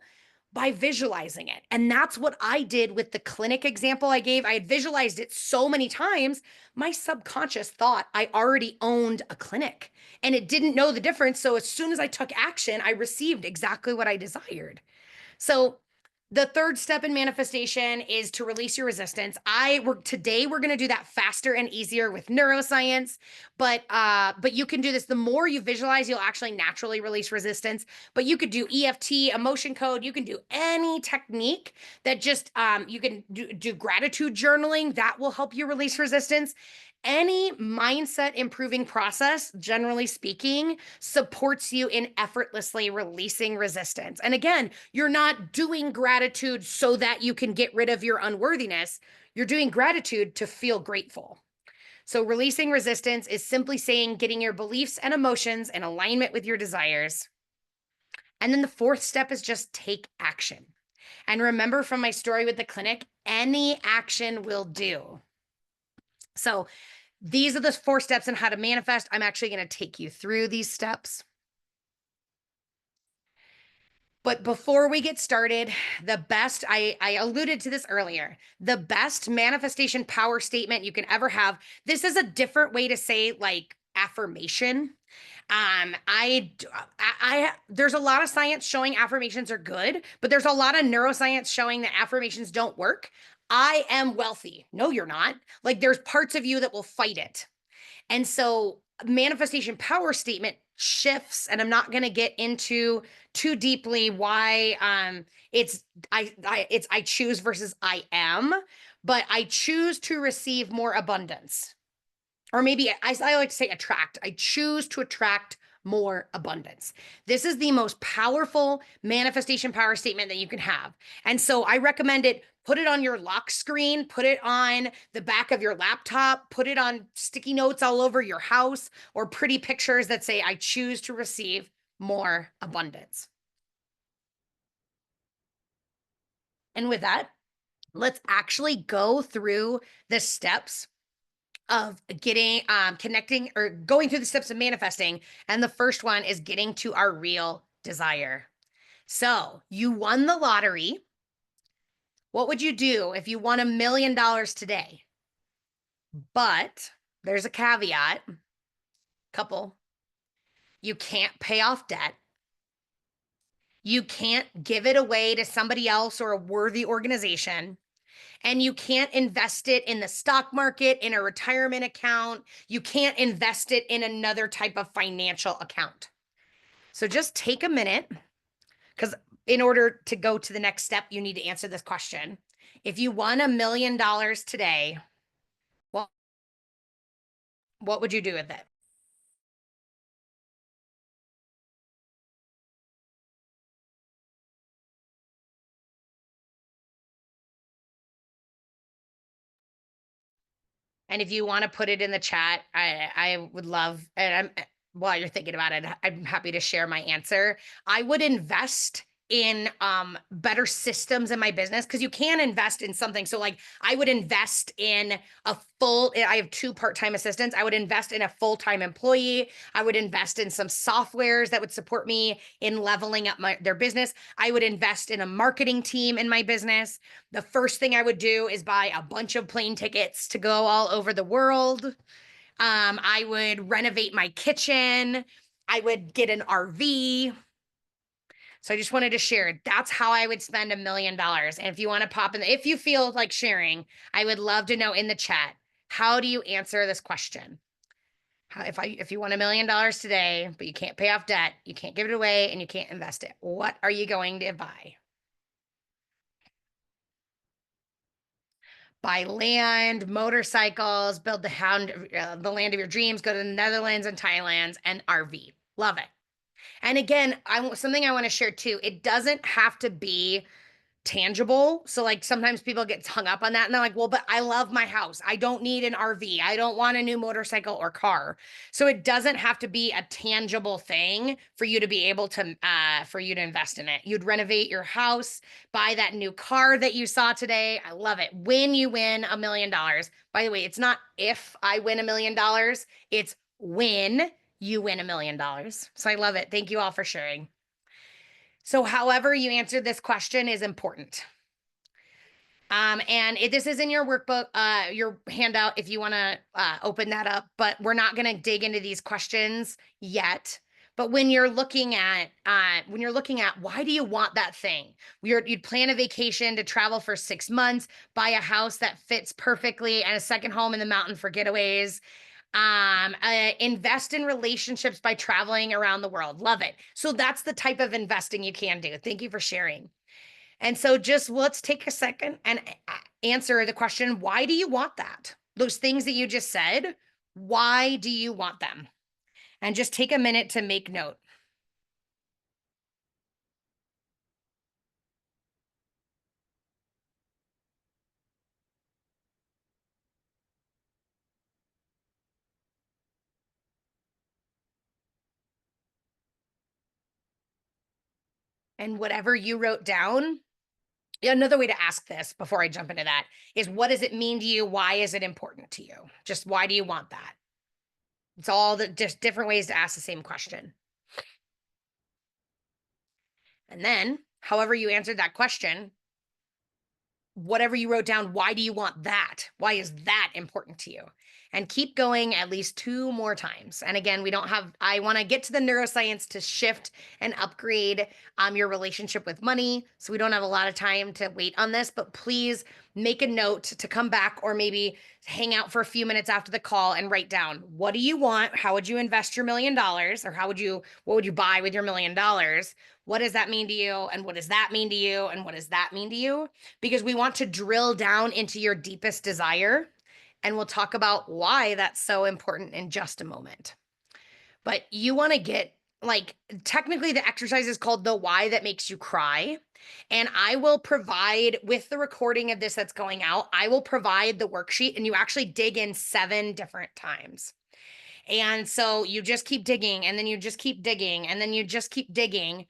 by visualizing it. And that's what I did with the clinic example I gave. I had visualized it so many times, my subconscious thought I already owned a clinic and it didn't know the difference. So as soon as I took action, I received exactly what I desired. So the third step in manifestation is to release your resistance. Today we're going to do that faster and easier with neuroscience, but you can do this. The more you visualize, you'll actually naturally release resistance. But you could do EFT, emotion code. You can do any technique that just you can do gratitude journaling that will help you release resistance. Any mindset improving process, generally speaking, supports you in effortlessly releasing resistance. And again, you're not doing gratitude so that you can get rid of your unworthiness. You're doing gratitude to feel grateful. So releasing resistance is simply saying getting your beliefs and emotions in alignment with your desires. And then the fourth step is just take action. And remember from my story with the clinic, any action will do. So these are the 4 steps in how to manifest. I'm actually going to take you through these steps. But before we get started, I alluded to this earlier, the best manifestation power statement you can ever have. This is a different way to say like affirmation. There's a lot of science showing affirmations are good, but there's a lot of neuroscience showing that affirmations don't work. I am wealthy. No, you're not. Like there's parts of you that will fight it. And so manifestation power statement shifts, and I'm not going to get into too deeply why it's I choose versus I am, but I choose to receive more abundance. Or maybe I like to say attract. I choose to attract more abundance. This is the most powerful manifestation power statement that you can have. And so I recommend it. Put it on your lock screen, put it on the back of your laptop, put it on sticky notes all over your house, or pretty pictures that say, I choose to receive more abundance. And with that, let's actually go through the steps of getting connecting or going through the steps of manifesting. And the first one is getting to our real desire. So you won the lottery. What would you do if you won $1 million today? But there's a caveat, couple. You can't pay off debt. You can't give it away to somebody else or a worthy organization. And you can't invest it in the stock market, in a retirement account. You can't invest it in another type of financial account. So just take a minute, because in order to go to the next step, you need to answer this question. If you won $1 million today, what would you do with it? And if you want to put it in the chat, I would love, and while you're thinking about it, I'm happy to share my answer. I would invest in better systems in my business, because you can invest in something. So like I would invest in I have 2 part-time assistants. I would invest in a full-time employee. I would invest in some softwares that would support me in leveling up their business. I would invest in a marketing team in my business. The first thing I would do is buy a bunch of plane tickets to go all over the world. I would renovate my kitchen. I would get an RV. So I just wanted to share, that's how I would spend $1 million. And if you want to pop in, if you feel like sharing, I would love to know in the chat, how do you answer this question? If you want $1 million today, but you can't pay off debt, you can't give it away, and you can't invest it, what are you going to buy? Buy land, motorcycles, build the land of your dreams, go to the Netherlands and Thailand, and RV. Love it. And again, something I want to share too. It doesn't have to be tangible. So like sometimes people get hung up on that and they're like, well, but I love my house. I don't need an RV. I don't want a new motorcycle or car. So it doesn't have to be a tangible thing for you to be able to for you to invest in it. You'd renovate your house, buy that new car that you saw today. I love it. When you win $1 million. By the way, it's not if I win $1 million, it's when you win $1 million. So I love it. Thank you all for sharing. So, however you answered this question is important. And this is in your workbook, your handout, if you want to open that up, but we're not going to dig into these questions yet. But when you're looking at why do you want that thing? You'd plan a vacation to travel for 6 months, buy a house that fits perfectly, and a second home in the mountain for getaways. Invest in relationships by traveling around the world. Love it. So that's the type of investing you can do. Thank you for sharing. And so just let's take a second and answer the question, why do you want that? Those things that you just said, why do you want them? And just take a minute to make note. And whatever you wrote down, another way to ask this before I jump into that is, what does it mean to you? Why is it important to you? Just why do you want that? It's all just different ways to ask the same question. And then, however you answered that question, whatever you wrote down, why do you want that? Why is that important to you? And keep going at least 2 more times. And again, I want to get to the neuroscience to shift and upgrade your relationship with money. So we don't have a lot of time to wait on this, but please make a note to come back or maybe hang out for a few minutes after the call and write down, what do you want? How would you invest your $1 million? Or what would you buy with your $1 million? What does that mean to you? And what does that mean to you? And what does that mean to you? Because we want to drill down into your deepest desire. And we'll talk about why that's so important in just a moment. But you want to get, like, technically the exercise is called the why that makes you cry. And I will provide, with the recording of this that's going out, I will provide the worksheet and you actually dig in 7 different times. And so you just keep digging and then you just keep digging and then you just keep digging.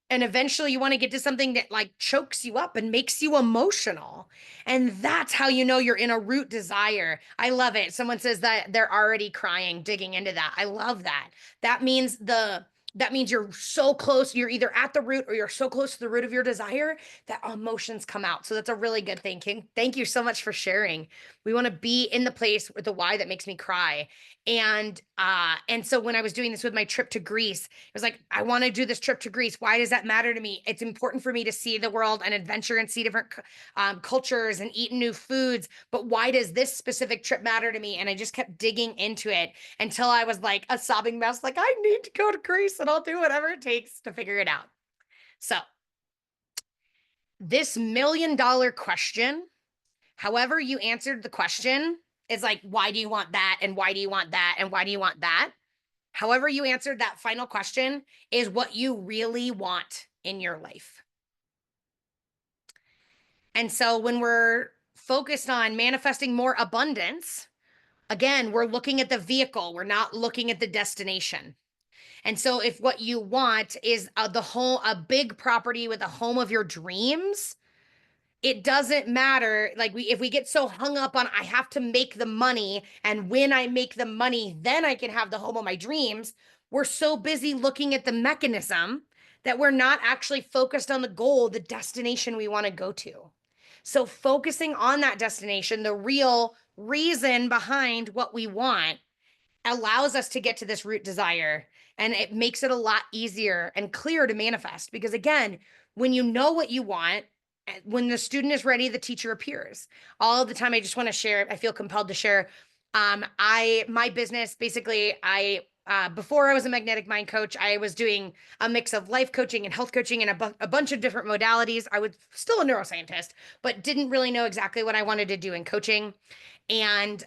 And eventually you want to get to something that like chokes you up and makes you emotional. And that's how you know you're in a root desire. I love it. Someone says that they're already crying, digging into that. I love that. That means you're so close. You're either at the root or you're so close to the root of your desire that emotions come out. So that's a really good thing. Thank you so much for sharing. We want to be in the place with the why that makes me cry. And so when I was doing this with my trip to Greece, it was like, I want to do this trip to Greece. Why does that matter to me? It's important for me to see the world and adventure and see different cultures and eat new foods. But why does this specific trip matter to me? And I just kept digging into it until I was like a sobbing mess. Like, I need to go to Greece and I'll do whatever it takes to figure it out. So this $1 million question, however you answered the question, is like, why do you want that? And why do you want that? And why do you want that? However you answered that final question is what you really want in your life. And so when we're focused on manifesting more abundance, again, we're looking at the vehicle. We're not looking at the destination. And so if what you want is a big property with a home of your dreams, it doesn't matter. Like if we get so hung up on, I have to make the money, and when I make the money, then I can have the home of my dreams. We're so busy looking at the mechanism that we're not actually focused on the goal, the destination we want to go to. So focusing on that destination, the real reason behind what we want, allows us to get to this root desire, and it makes it a lot easier and clearer to manifest. Because again, when you know what you want, when the student is ready, the teacher appears. All the time, I just want to share, I feel compelled to share. My business, basically, before I was a magnetic mind coach, I was doing a mix of life coaching and health coaching and a bunch of different modalities. I was still a neuroscientist, but didn't really know exactly what I wanted to do in coaching. And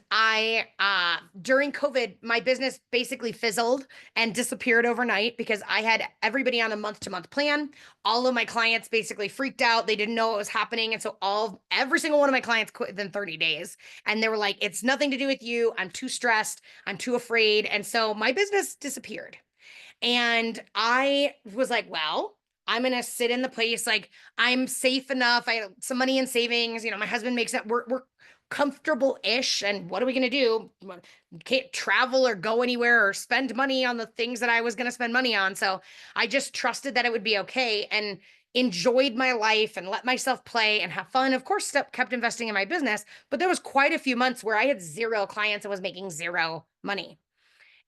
during COVID, my business basically fizzled and disappeared overnight because I had everybody on a month-to-month plan. All of my clients basically freaked out. They didn't know what was happening. And so every single one of my clients quit within 30 days. And they were like, it's nothing to do with you. I'm too stressed. I'm too afraid. And so my business disappeared. And I was like, well, I'm going to sit in the place. Like, I'm safe enough. I have some money in savings. My husband makes it, we're comfortable-ish. And what are we going to do? Can't travel or go anywhere or spend money on the things that I was going to spend money on. So I just trusted that it would be okay and enjoyed my life and let myself play and have fun. Of course, kept investing in my business, but there was quite a few months where I had zero clients and was making zero money.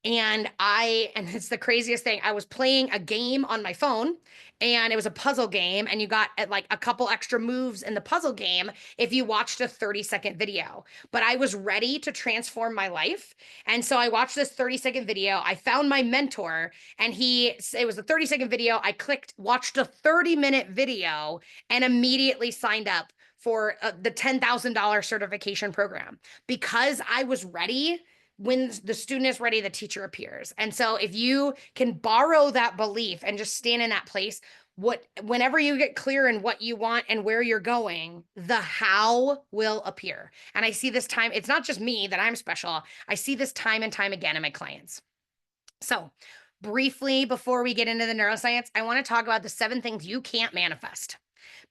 And it's the craziest thing. I was playing a game on my phone, and it was a puzzle game, and you got like a couple extra moves in the puzzle game if you watched a 30-second video. But I was ready to transform my life. And so I watched this 30-second video. I found my mentor, and it was a 30-second video. I watched a 30-minute video, and immediately signed up for the $10,000 certification program because I was ready. When the student is ready, the teacher appears. And so if you can borrow that belief and just stand in that place, whenever you get clear in what you want and where you're going, the how will appear. And I see this time, it's not just me that I'm special. I see this time and time again in my clients. So briefly, before we get into the neuroscience, I want to talk about the 7 things you can't manifest,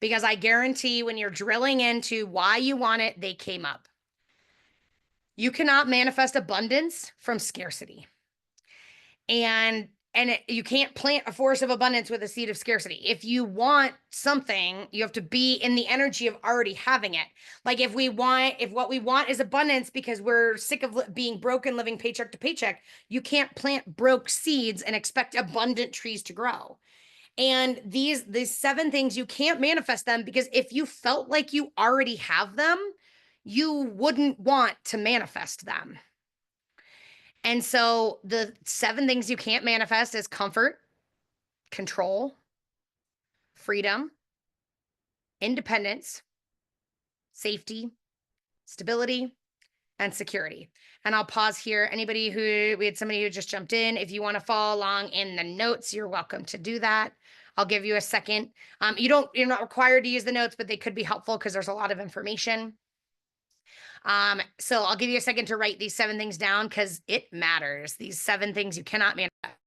because I guarantee when you're drilling into why you want it, they came up. You cannot manifest abundance from scarcity. And you can't plant a forest of abundance with a seed of scarcity. If you want something, you have to be in the energy of already having it. Like if what we want is abundance because we're sick of being broke and living paycheck to paycheck, you can't plant broke seeds and expect abundant trees to grow. And these 7 things, you can't manifest them because if you felt like you already have them, you wouldn't want to manifest them. And so the 7 things you can't manifest is comfort, control, freedom, independence, safety, stability, and security. And I'll pause here. We had somebody who just jumped in. If you want to follow along in the notes, you're welcome to do that. I'll give you a second. You're not required to use the notes, but they could be helpful because there's a lot of information. So I'll give you a second to write these 7 things down because it matters. These 7 things you cannot manifest.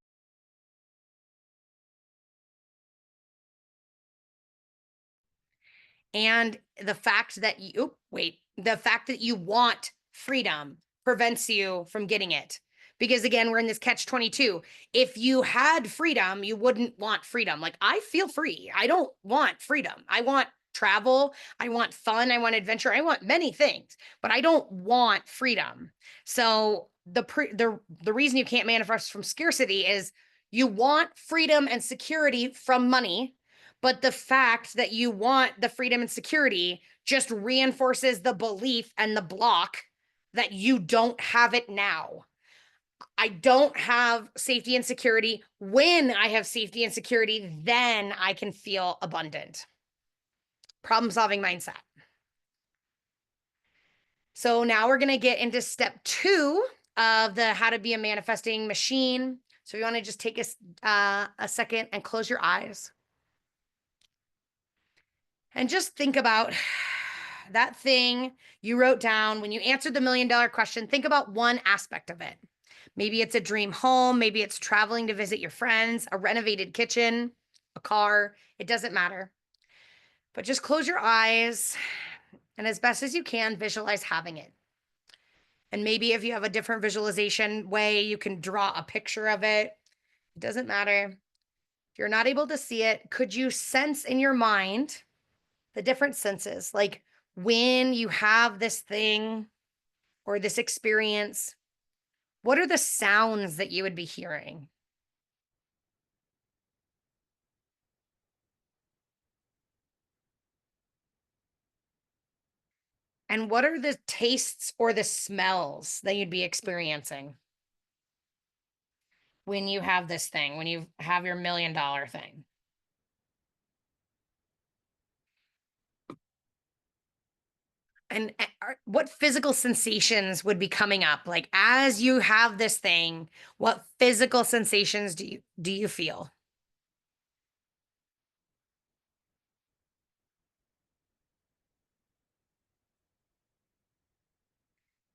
And the fact that you want freedom prevents you from getting it. Because again, we're in this catch-22. If you had freedom, you wouldn't want freedom. Like, I feel free. I don't want freedom. I want travel. I want fun. I want adventure. I want many things, but I don't want freedom. So the reason you can't manifest from scarcity is you want freedom and security from money, but the fact that you want the freedom and security just reinforces the belief and the block that you don't have it now. I don't have safety and security. When I have safety and security, then I can feel abundant. Problem-solving mindset. So now we're going to get into step 2 of the how to be a manifesting machine. So you want to just take a second and close your eyes. And just think about that thing you wrote down when you answered the $1 million question. Think about one aspect of it. Maybe it's a dream home. Maybe it's traveling to visit your friends, a renovated kitchen, a car. It doesn't matter. But just close your eyes and as best as you can, visualize having it. And maybe if you have a different visualization way, you can draw a picture of it. It doesn't matter. If you're not able to see it, could you sense in your mind the different senses? Like when you have this thing or this experience, what are the sounds that you would be hearing? And what are the tastes or the smells that you'd be experiencing when you have this thing, when you have your $1 million thing? And what physical sensations would be coming up? Like as you have this thing, what physical sensations do you feel?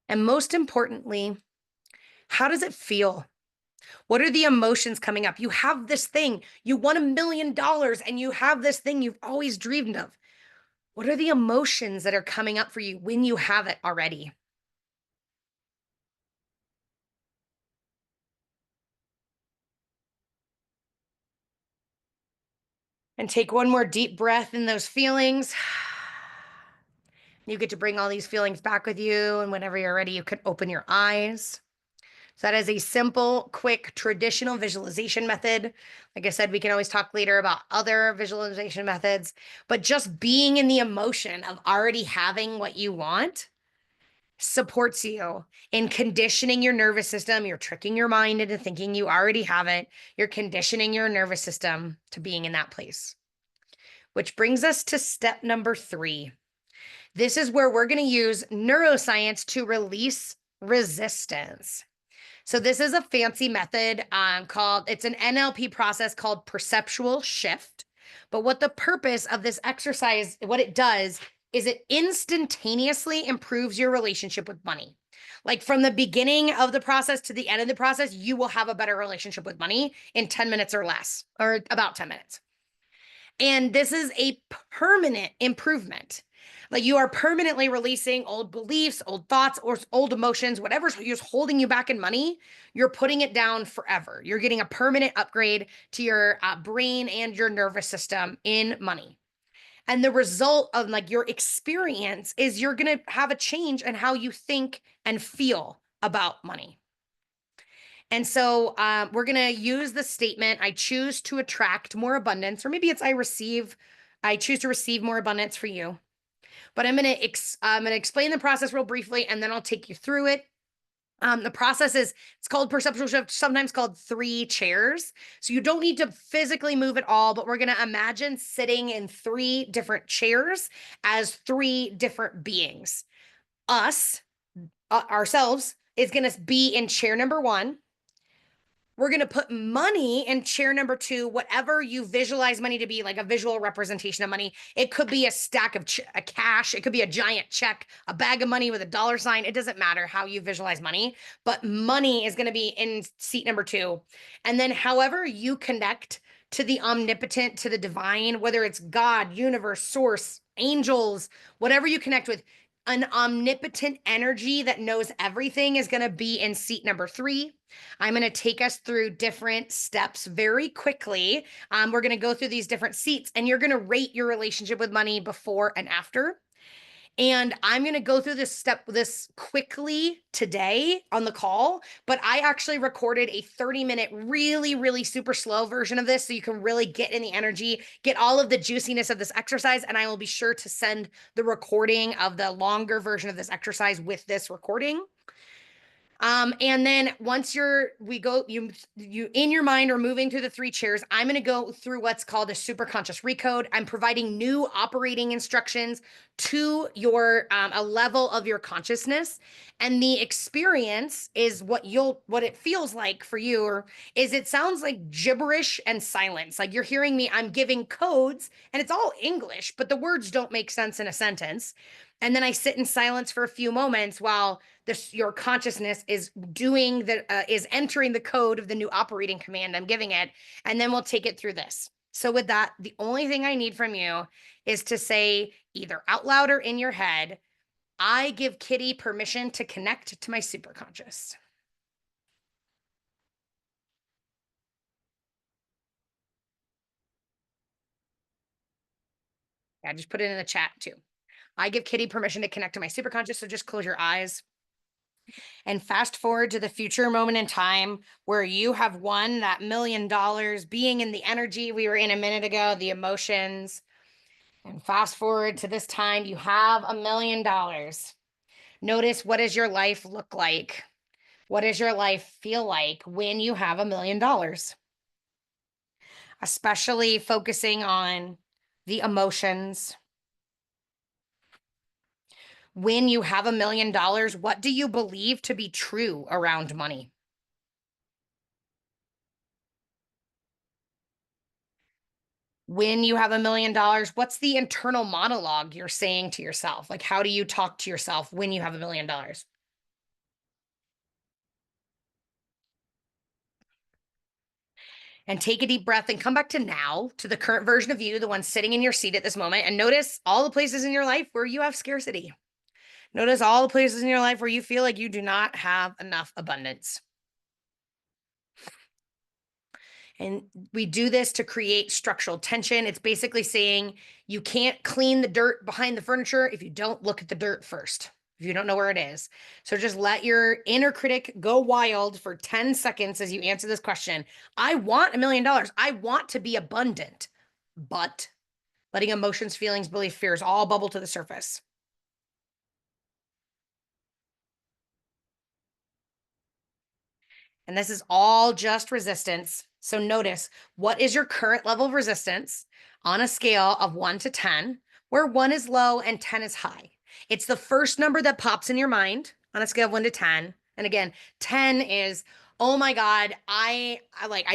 And most importantly, how does it feel? What are the emotions coming up? You have this thing, you won $1 million and you have this thing you've always dreamed of. What are the emotions that are coming up for you when you have it already? And take one more deep breath in those feelings. You get to bring all these feelings back with you. And whenever you're ready, you can open your eyes. So that is a simple, quick, traditional visualization method. Like I said, we can always talk later about other visualization methods, but just being in the emotion of already having what you want supports you in conditioning your nervous system. You're tricking your mind into thinking you already have it. You're conditioning your nervous system to being in that place. Which brings us to step number 3. This is where we're going to use neuroscience to release resistance. So this is a fancy method it's an NLP process called perceptual shift. But what the purpose of this exercise, what it does is it instantaneously improves your relationship with money. Like from the beginning of the process to the end of the process, you will have a better relationship with money in 10 minutes or less, or about 10 minutes. And this is a permanent improvement. Like you are permanently releasing old beliefs, old thoughts, or old emotions, whatever's just holding you back in money, you're putting it down forever. You're getting a permanent upgrade to your brain and your nervous system in money. And the result of like your experience is you're going to have a change in how you think and feel about money. And so we're going to use the statement, I choose to attract more abundance, or maybe it's I choose to receive more abundance for you. But I'm going to explain the process real briefly, and then I'll take you through it. The process it's called perceptual shift, sometimes called 3 chairs. So you don't need to physically move at all, but we're going to imagine sitting in 3 different chairs as 3 different beings. Ourselves, is going to be in chair number 1. We're going to put money in chair number 2, whatever you visualize money to be, like a visual representation of money. It could be a stack of a cash. It could be a giant check, a bag of money with a dollar sign. It doesn't matter how you visualize money, but money is going to be in seat number 2. And then however you connect to the omnipotent, to the divine, whether it's God, universe, source, angels, whatever you connect with, an omnipotent energy that knows everything is going to be in seat number 3. I'm going to take us through different steps very quickly. We're going to go through these different seats, and you're going to rate your relationship with money before and after. And I'm going to go through this quickly today on the call, but I actually recorded a 30-minute, really, really super slow version of this so you can really get in the energy, get all of the juiciness of this exercise. And I will be sure to send the recording of the longer version of this exercise with this recording. And then once you in your mind are moving through the 3 chairs, I'm going to go through what's called a superconscious recode. I'm providing new operating instructions to your a level of your consciousness, and the experience is what it feels like for you, or is it sounds like gibberish and silence. Like you're hearing me, I'm giving codes, and it's all English, but the words don't make sense in a sentence. And then I sit in silence for a few moments while your consciousness is is entering the code of the new operating command I'm giving it, and then we'll take it through this. So with that, the only thing I need from you is to say either out loud or in your head, I give Kitty permission to connect to my superconscious. Yeah, just put it in the chat too. I give Kitty permission to connect to my superconscious. So just close your eyes and fast forward to the future moment in time where you have won that $1 million, being in the energy we were in a minute ago, the emotions. And fast forward to this time, you have $1 million. Notice, what does your life look like? What does your life feel like when you have $1 million? Especially focusing on the emotions. When you have $1 million, what do you believe to be true around money? When you have $1 million, what's the internal monologue you're saying to yourself? Like, how do you talk to yourself when you have $1 million? And take a deep breath and come back to now, to the current version of you, the one sitting in your seat at this moment, and notice all the places in your life where you have scarcity. Notice all the places in your life where you feel like you do not have enough abundance. And we do this to create structural tension. It's basically saying you can't clean the dirt behind the furniture if you don't look at the dirt first, if you don't know where it is. So just let your inner critic go wild for 10 seconds as you answer this question. I want $1 million. I want to be abundant, but letting emotions, feelings, beliefs, fears all bubble to the surface. And this is all just resistance. So notice, what is your current level of resistance on a scale of 1 to 10, where 1 is low and 10 is high? It's the first number that pops in your mind on a scale of 1 to 10. And again, 10 is, oh my God, I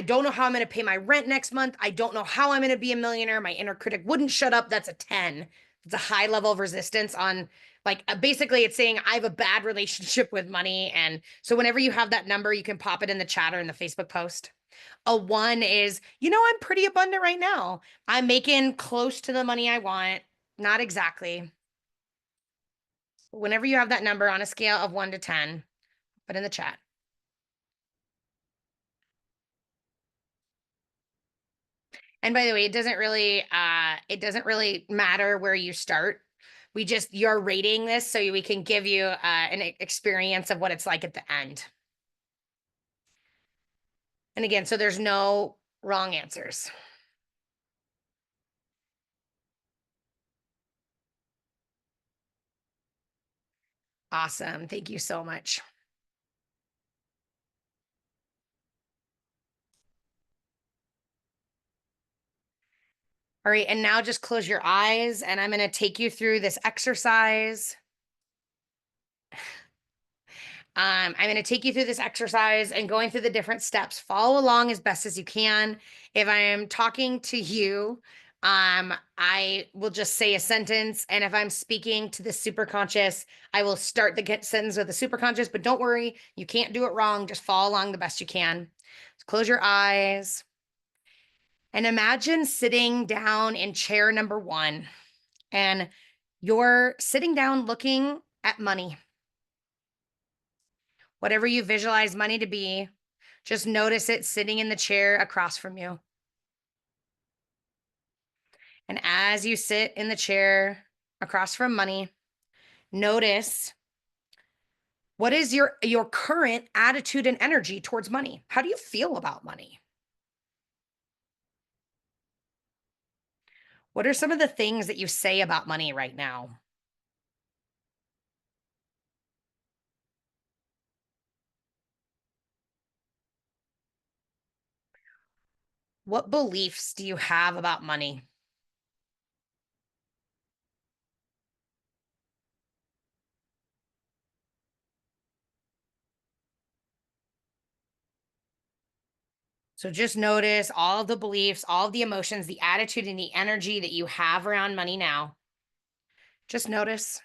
don't know how I'm going to pay my rent next month. I don't know how I'm going to be a millionaire. My inner critic wouldn't shut up. That's a 10. It's a high level of resistance on, like, basically it's saying I have a bad relationship with money. And so whenever you have that number, you can pop it in the chat or in the Facebook post. A 1 is, I'm pretty abundant right now. I'm making close to the money I want. Not exactly. Whenever you have that number on a scale of 1 to 10, put in the chat. And by the way, it doesn't really matter where you start. You're rating this so we can give you an experience of what it's like at the end. And again, so there's no wrong answers. Awesome. Thank you so much. All right, and now just close your eyes, and I'm going to take you through this exercise. I'm going to take you through this exercise and going through the different steps. Follow along as best as you can. If I am talking to you, I will just say a sentence. And if I'm speaking to the superconscious, I will start the sentence with the superconscious, but don't worry, you can't do it wrong. Just follow along the best you can. So close your eyes and imagine sitting down in chair number 1, and you're sitting down looking at money. Whatever you visualize money to be, just notice it sitting in the chair across from you. And as you sit in the chair across from money, notice, what is your current attitude and energy towards money? How do you feel about money? What are some of the things that you say about money right now? What beliefs do you have about money? So just notice all of the beliefs, all of the emotions, the attitude, and the energy that you have around money now. Just notice.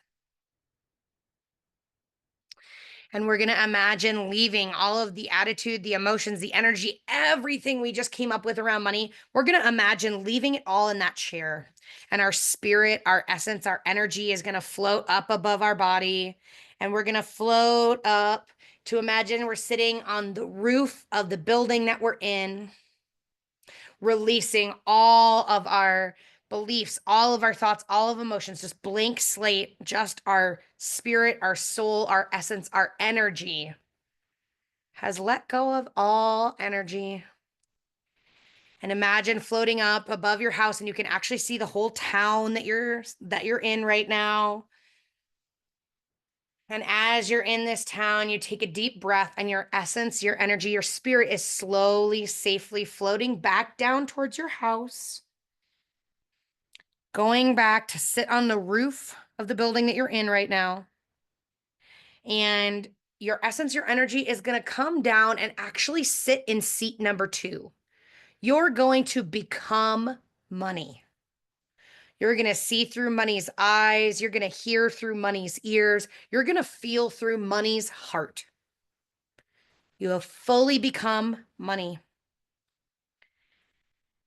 And we're going to imagine leaving all of the attitude, the emotions, the energy, everything we just came up with around money. We're going to imagine leaving it all in that chair. And our spirit, our essence, our energy is going to float up above our body. And we're going to float up to imagine we're sitting on the roof of the building that we're in, releasing all of our beliefs, all of our thoughts, all of emotions, just blank slate, just our spirit, our soul, our essence, our energy has let go of all energy. And imagine floating up above your house, and you can actually see the whole town that you're in right now. And as you're in this town, you take a deep breath, and your essence, your energy, your spirit is slowly, safely floating back down towards your house. going back to sit on the roof of the building that you're in right now. And your essence, your energy is going to come down and actually sit in seat number 2. You're going to become money. You're going to see through money's eyes. You're going to hear through money's ears. You're going to feel through money's heart. You have fully become money.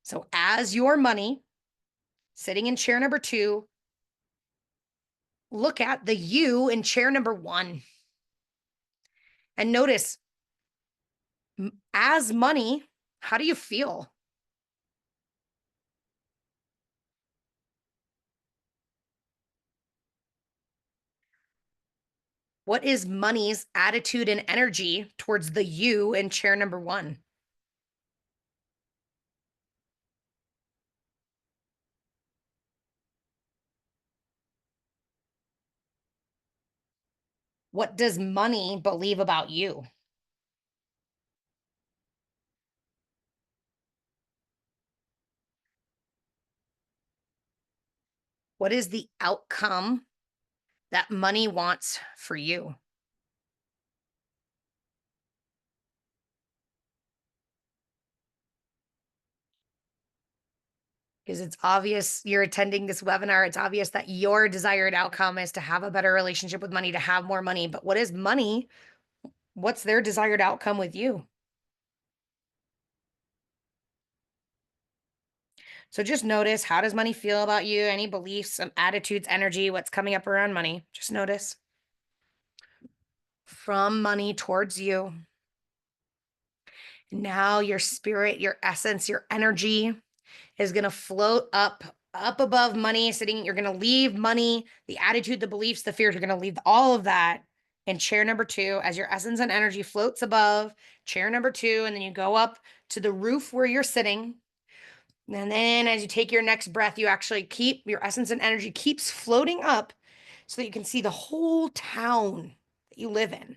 So as your money, sitting in chair number 2, look at the you in chair number 1. And notice, as money, how do you feel? What is money's attitude and energy towards the you in chair number 1? What does money believe about you? What is the outcome that money wants for you? Because it's obvious you're attending this webinar. It's obvious that your desired outcome is to have a better relationship with money, to have more money. But what is money? What's their desired outcome with you? So just notice, how does money feel about you? Any beliefs, some attitudes, energy, what's coming up around money? Just notice. From money towards you. Now your spirit, your essence, your energy is going to float up above money, sitting. You're going to leave money, the attitude, the beliefs, the fears. You're going to leave all of that in chair number 2 as your essence and energy floats above chair number 2. And then you go up to the roof where you're sitting. And then as you take your next breath, you actually keep your essence and energy keeps floating up so that you can see the whole town that you live in.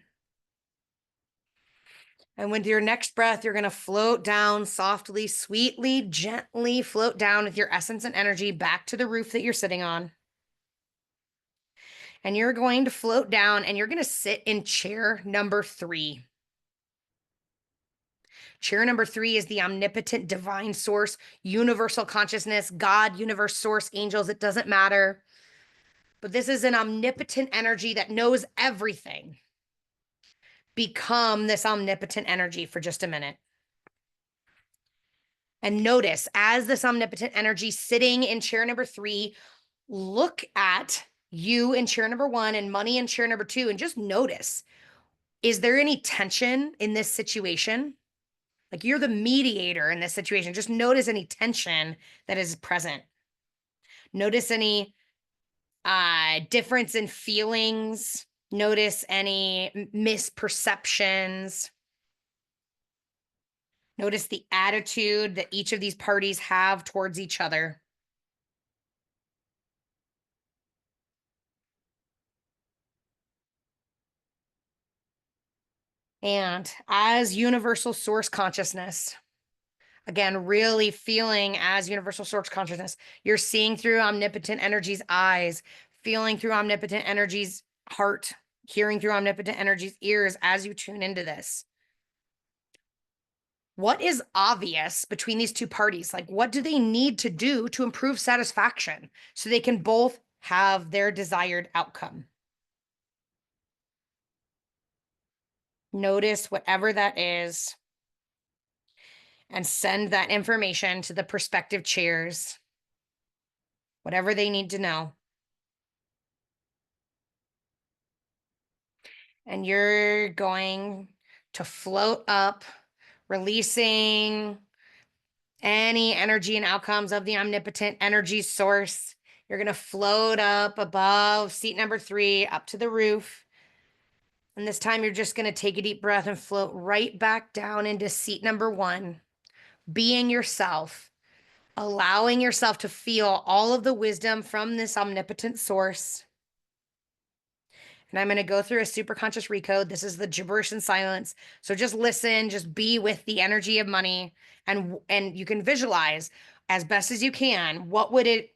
And with your next breath, you're going to float down softly, sweetly, gently float down with your essence and energy back to the roof that you're sitting on. And you're going to float down and you're going to sit in chair number 3. Chair number 3 is the omnipotent divine source, universal consciousness, God, universe, source, angels. It doesn't matter. But this is an omnipotent energy that knows everything. Become this omnipotent energy for just a minute. And notice, as this omnipotent energy sitting in chair number 3, look at you in chair number 1 and money in chair number 2, and just notice, is there any tension in this situation? Like, you're the mediator in this situation. Just notice any tension that is present. Notice any difference in feelings. Notice any misperceptions. Notice the attitude that each of these parties have towards each other. And as universal source consciousness, again, really feeling as universal source consciousness, you're seeing through omnipotent energy's eyes, feeling through omnipotent energy's heart, hearing through omnipotent energy's ears as you tune into this. What is obvious between these two parties? Like, what do they need to do to improve satisfaction so they can both have their desired outcome? Notice whatever that is and send that information to the prospective chairs, whatever they need to know. And you're going to float up, releasing any energy and outcomes of the omnipotent energy source. You're going to float up above seat number 3, up to the roof. And this time you're just going to take a deep breath and float right back down into seat number 1, being yourself, allowing yourself to feel all of the wisdom from this omnipotent source. And I'm going to go through a super conscious recode. This is the gibberish in silence. So just listen, just be with the energy of money, and you can visualize as best as you can, what would it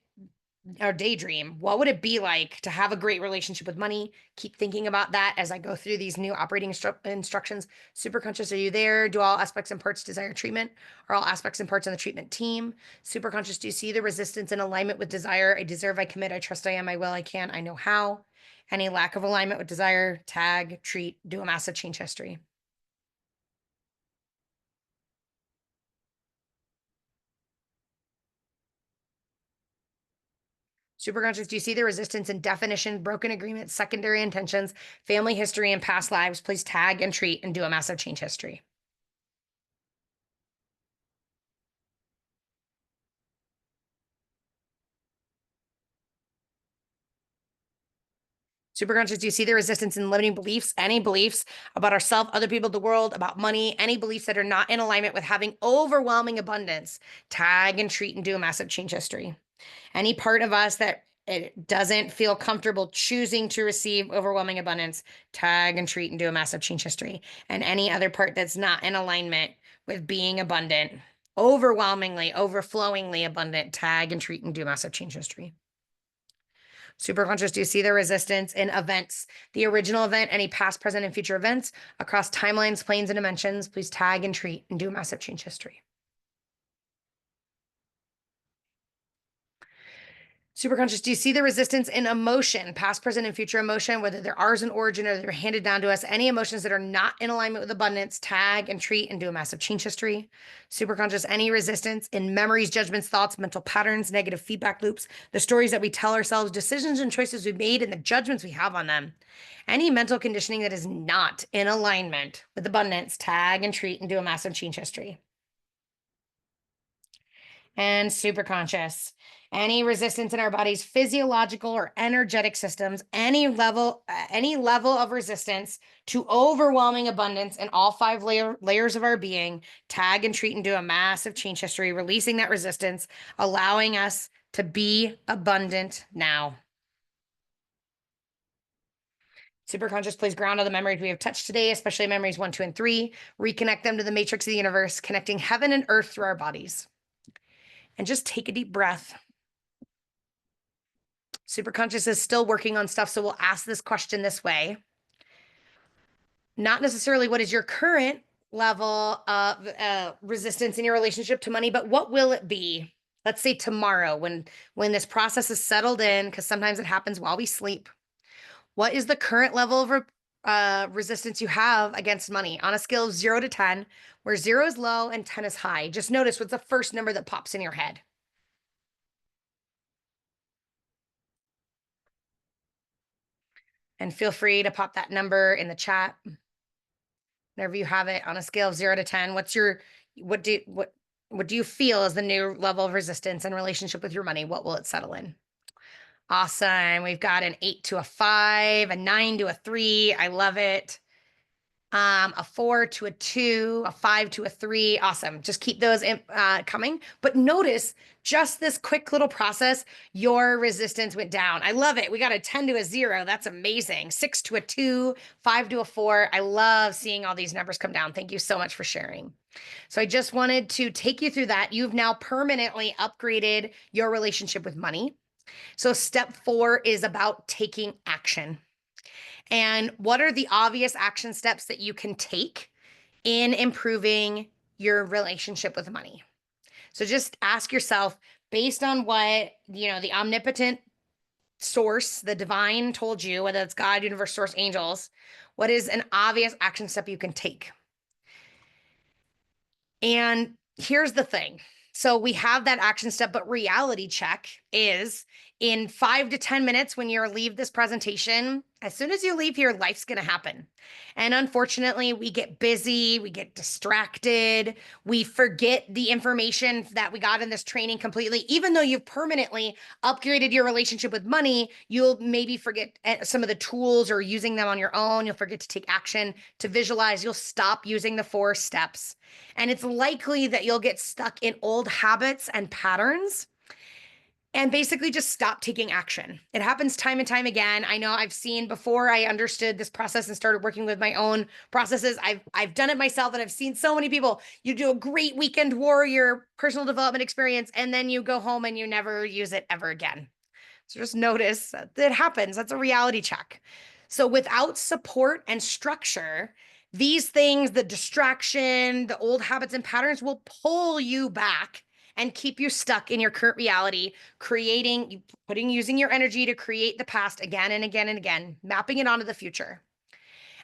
or daydream, what would it be like to have a great relationship with money? Keep thinking about that as I go through these new operating instructions. Super conscious, are you there? Do all aspects and parts desire treatment? Are all aspects and parts on the treatment team? Super conscious, do you see the resistance in alignment with desire? I deserve, I commit, I trust, I am, I will, I can, I know how. Any lack of alignment with desire, tag, treat, do a massive change history. Superconscious, do you see the resistance in definition, broken agreements, secondary intentions, family history, and past lives? Please tag and treat and do a massive change history. Superconscious, do you see the resistance in limiting beliefs, any beliefs about ourselves, other people, the world, about money, any beliefs that are not in alignment with having overwhelming abundance? Tag and treat and do a massive change history. Any part of us that it doesn't feel comfortable choosing to receive overwhelming abundance, tag and treat and do a massive change history. And any other part that's not in alignment with being abundant, overwhelmingly, overflowingly abundant, tag and treat and do a massive change history. Superconscious, do you see the resistance in events? The original event, any past, present, and future events across timelines, planes, and dimensions, please tag and treat and do a massive change history. Superconscious, do you see the resistance in emotion, past, present, and future emotion, whether they're ours in origin or they're handed down to us? Any emotions that are not in alignment with abundance, tag and treat and do a massive change history. Superconscious, any resistance in memories, judgments, thoughts, mental patterns, negative feedback loops, the stories that we tell ourselves, decisions and choices we've made, and the judgments we have on them. Any mental conditioning that is not in alignment with abundance, tag and treat and do a massive change history. And superconscious. Any resistance in our body's physiological or energetic systems, any level of resistance to overwhelming abundance in all five layers of our being, tag and treat and do a massive change history, releasing that resistance, allowing us to be abundant now. Superconscious, please ground all the memories we have touched today, especially memories 1, 2, and 3. Reconnect them to the matrix of the universe, connecting heaven and earth through our bodies. And just take a deep breath. Superconscious is still working on stuff, so we'll ask this question this way. Not necessarily what is your current level of resistance in your relationship to money, but what will it be? Let's say tomorrow when this process is settled in, because sometimes it happens while we sleep. What is the current level of resistance you have against money on a scale of 0 to 10, where 0 is low and 10 is high? Just notice what's the first number that pops in your head. And feel free to pop that number in the chat. Whenever you have it on a scale of 0 to 10, what do you feel is the new level of resistance in relationship with your money? What will it settle in? Awesome. We've got an 8 to a 5, a 9 to a 3. I love it. A 4 to a 2, a 5 to a 3. Awesome. Just keep those coming. But notice just this quick little process, your resistance went down. I love it. We got a 10 to a 0. That's amazing. 6 to a 2, 5 to a 4. I love seeing all these numbers come down. Thank you so much for sharing. So I just wanted to take you through that. You've now permanently upgraded your relationship with money. So step 4 is about taking action. And what are the obvious action steps that you can take in improving your relationship with money? So just ask yourself, based on what, the omnipotent source, the divine told you, whether it's God, universe, source, angels, what is an obvious action step you can take? And here's the thing. So we have that action step, but reality check is in 5 to 10 minutes when you leave this presentation, as soon as you leave here, life's going to happen. And unfortunately, we get busy, we get distracted, we forget the information that we got in this training completely. Even though you've permanently upgraded your relationship with money, you'll maybe forget some of the tools or using them on your own. You'll forget to take action, to visualize. You'll stop using the 4 steps. And it's likely that you'll get stuck in old habits and patterns and basically just stop taking action. It happens time and time again. I know I've seen before I understood this process and started working with my own processes. I've done it myself, and I've seen so many people. You do a great weekend warrior personal development experience, and then you go home and you never use it ever again. So just notice that it happens. That's a reality check. So without support and structure, these things, the distraction, the old habits and patterns will pull you back and keep you stuck in your current reality, using your energy to create the past again and again and again, mapping it onto the future.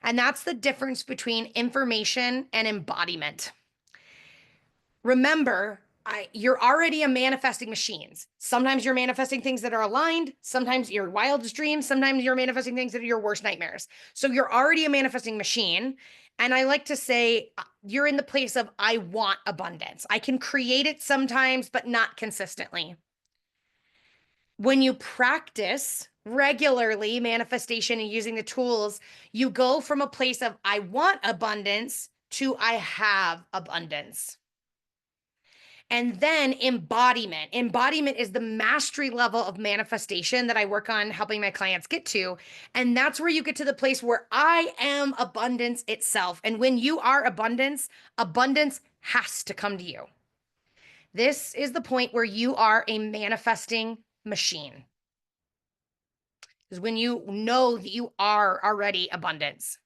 And that's the difference between information and embodiment. Remember, you're already a manifesting machines. Sometimes you're manifesting things that are aligned. Sometimes your wildest dreams. Sometimes you're manifesting things that are your worst nightmares. So you're already a manifesting machine. And I like to say you're in the place of, I want abundance. I can create it sometimes, but not consistently. When you practice regularly manifestation and using the tools, you go from a place of, I want abundance to I have abundance. And then embodiment. Embodiment is the mastery level of manifestation that I work on helping my clients get to. And that's where you get to the place where I am abundance itself. And when you are abundance, abundance has to come to you. This is the point where you are a manifesting machine. Is when you know that you are already abundance.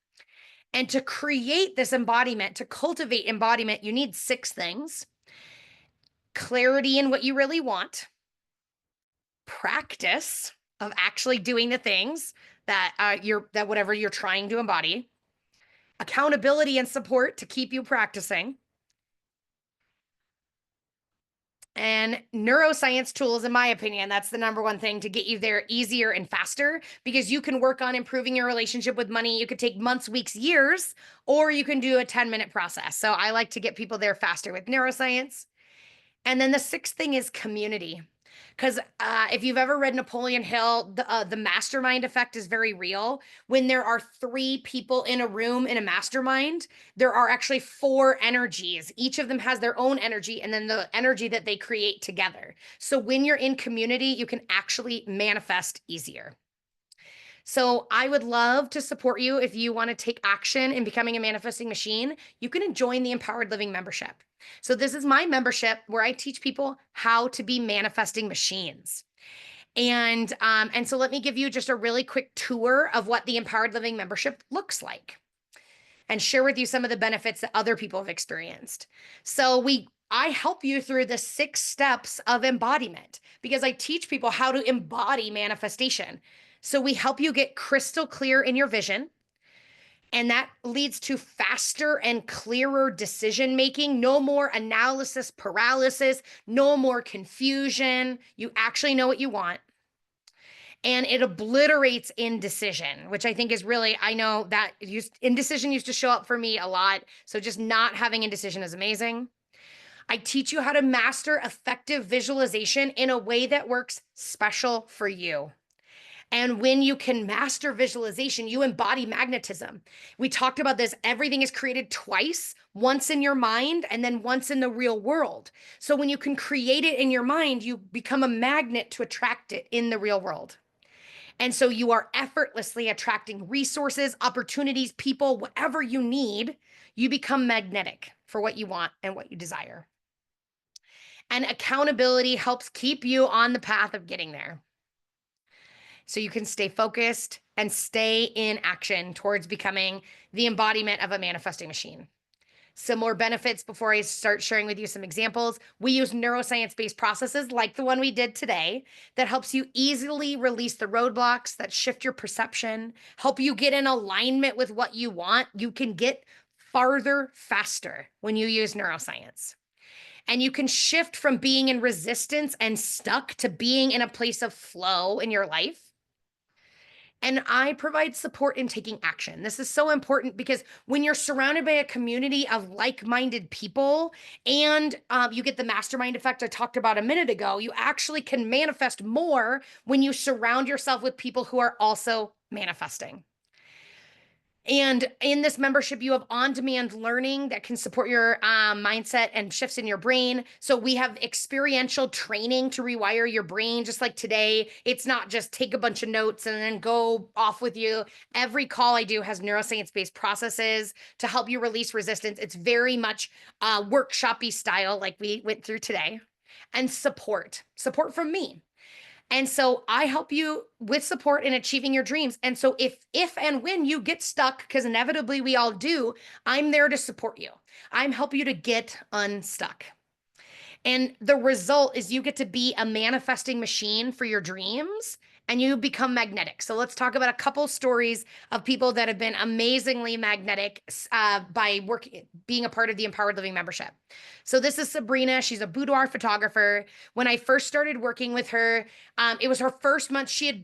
And to create this embodiment, to cultivate embodiment, you need 6 things. Clarity in what you really want, practice of actually doing the things that whatever you're trying to embody, accountability and support to keep you practicing, and neuroscience tools. In my opinion, that's the number one thing to get you there easier and faster, because you can work on improving your relationship with money. You could take months, weeks, years, or you can do a 10-minute process. So I like to get people there faster with neuroscience. And then the 6th thing is community. Because if you've ever read Napoleon Hill, the mastermind effect is very real. When there are 3 people in a room in a mastermind, there are actually 4 energies. Each of them has their own energy and then the energy that they create together. So when you're in community, you can actually manifest easier. So I would love to support you. If you want to take action in becoming a manifesting machine, you can join the Empowered Living membership. So this is my membership where I teach people how to be manifesting machines. And so let me give you just a really quick tour of what the Empowered Living membership looks like and share with you some of the benefits that other people have experienced. So I help you through the 6 steps of embodiment, because I teach people how to embody manifestation. So we help you get crystal clear in your vision. And that leads to faster and clearer decision making. No more analysis paralysis, no more confusion. You actually know what you want. And it obliterates indecision, which I think is really, I know that indecision used to show up for me a lot. So just not having indecision is amazing. I teach you how to master effective visualization in a way that works special for you. And when you can master visualization, you embody magnetism. We talked about this. Everything is created twice, once in your mind and then once in the real world. So when you can create it in your mind, you become a magnet to attract it in the real world. And so you are effortlessly attracting resources, opportunities, people, whatever you need. You become magnetic for what you want and what you desire. And accountability helps keep you on the path of getting there, so you can stay focused and stay in action towards becoming the embodiment of a manifesting machine. Some more benefits before I start sharing with you some examples. We use neuroscience-based processes like the one we did today that helps you easily release the roadblocks that shift your perception, help you get in alignment with what you want. You can get farther faster when you use neuroscience. And you can shift from being in resistance and stuck to being in a place of flow in your life. And I provide support in taking action. This is so important because when you're surrounded by a community of like-minded people and you get the mastermind effect I talked about a minute ago, you actually can manifest more when you surround yourself with people who are also manifesting. And in this membership, you have on-demand learning that can support your mindset and shifts in your brain. So we have experiential training to rewire your brain. Just like today, it's not just take a bunch of notes and then go off with you. Every call I do has neuroscience-based processes to help you release resistance. It's very much workshop-y style like we went through today. And support from me. And so I help you with support in achieving your dreams. And so if and when you get stuck, because inevitably we all do, I'm there to support you. I'm helping you to get unstuck. And the result is you get to be a manifesting machine for your dreams and you become magnetic. So let's talk about a couple stories of people that have been amazingly magnetic by working, being a part of the Empowered Living membership. So this is Sabrina. She's a boudoir photographer. When I first started working with her, it was her first month. She had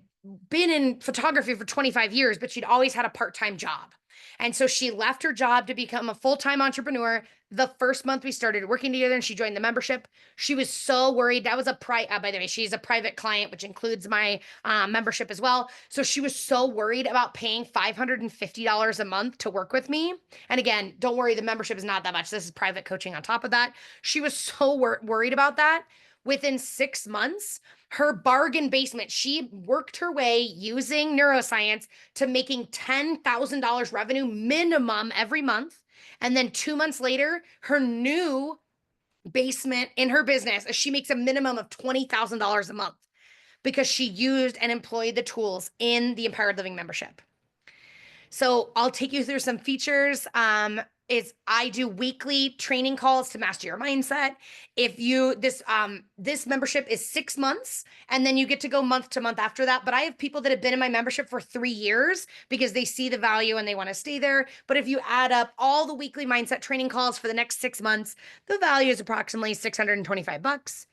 been in photography for 25 years, but she'd always had a part-time job. And so she left her job to become a full-time entrepreneur. The first month we started working together and she joined the membership. She was so worried. That was by the way, she's a private client, which includes my membership as well. So she was so worried about paying $550 a month to work with me. And again, don't worry, the membership is not that much. This is private coaching on top of that. She was so worried about that. Within 6 months, her bargain basement, she worked her way using neuroscience to making $10,000 revenue minimum every month. And then 2 months later, her new basement in her business, she makes a minimum of $20,000 a month because she used and employed the tools in the Empowered Living membership. So I'll take you through some features. Is I do weekly training calls to master your mindset. If you this membership is 6 months, and then you get to go month to month after that. But I have people that have been in my membership for 3 years because they see the value and they want to stay there. But if you add up all the weekly mindset training calls for the next 6 months, the value is approximately $625.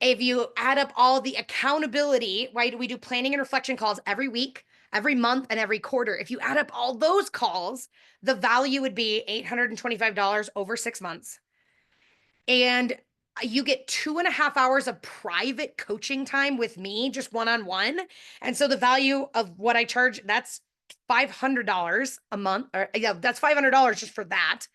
If you add up all the accountability, right? We do planning and reflection calls every week, every month, and every quarter. If you add up all those calls, the value would be $825 over 6 months. And you get 2.5 hours of private coaching time with me, just one-on-one. And so the value of what I charge, that's $500 a month, or yeah, that's $500 just for that.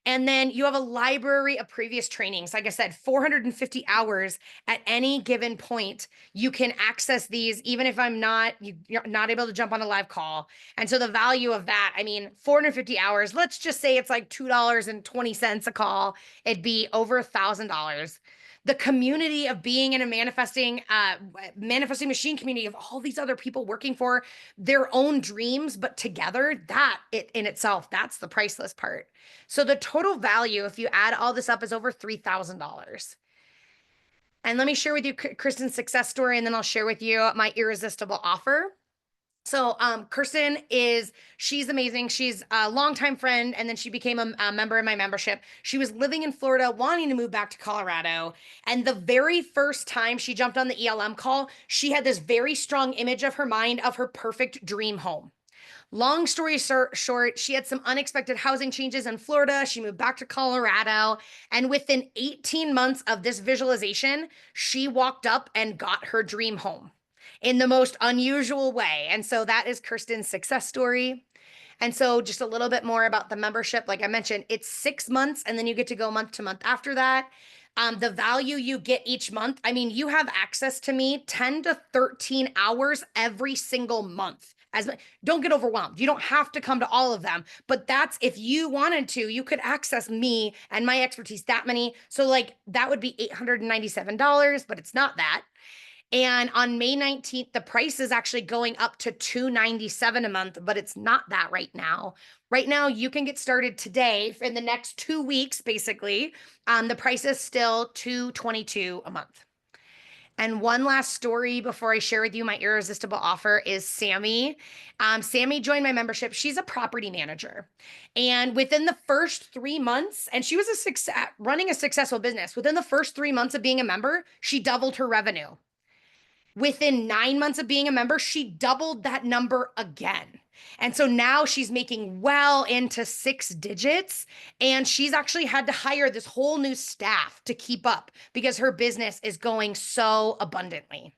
And then you have a library of previous trainings. Like I said, 450 hours at any given point. You can access these even if you're not able to jump on a live call. And so the value of that, I mean, 450 hours, let's just say it's like $2.20 a call. It'd be over $1,000. The community of being in a manifesting machine community of all these other people working for their own dreams, but together, that in itself, that's the priceless part. So the total value, if you add all this up, is over $3,000. And let me share with you Kristen's success story, and then I'll share with you my irresistible offer. So Kirsten she's amazing. She's a longtime friend, and then she became a member in my membership. She was living in Florida, wanting to move back to Colorado. And the very first time she jumped on the ELM call, she had this very strong image of her mind of her perfect dream home. Long story short, she had some unexpected housing changes in Florida. She moved back to Colorado. And within 18 months of this visualization, she walked up and got her dream home in the most unusual way. And so that is Kirsten's success story. And so just a little bit more about the membership. Like I mentioned, it's 6 months, and then you get to go month to month after that. The value you get each month, I mean, you have access to me 10 to 13 hours every single month. Don't get overwhelmed. You don't have to come to all of them, but that's if you wanted to, you could access me and my expertise that many. So like that would be $897, but it's not that. And on May 19th, the price is actually going up to $297 a month, but it's not that right now. Right now, you can get started today in the next 2 weeks, basically. The price is still $222 a month. And one last story before I share with you my irresistible offer is Sammy. Sammy joined my membership. She's a property manager. And within the first 3 months, and she was running a successful business. Within the first 3 months of being a member, she doubled her revenue. Within 9 months of being a member, she doubled that number again. And so now she's making well into 6 digits, and she's actually had to hire this whole new staff to keep up because her business is going so abundantly.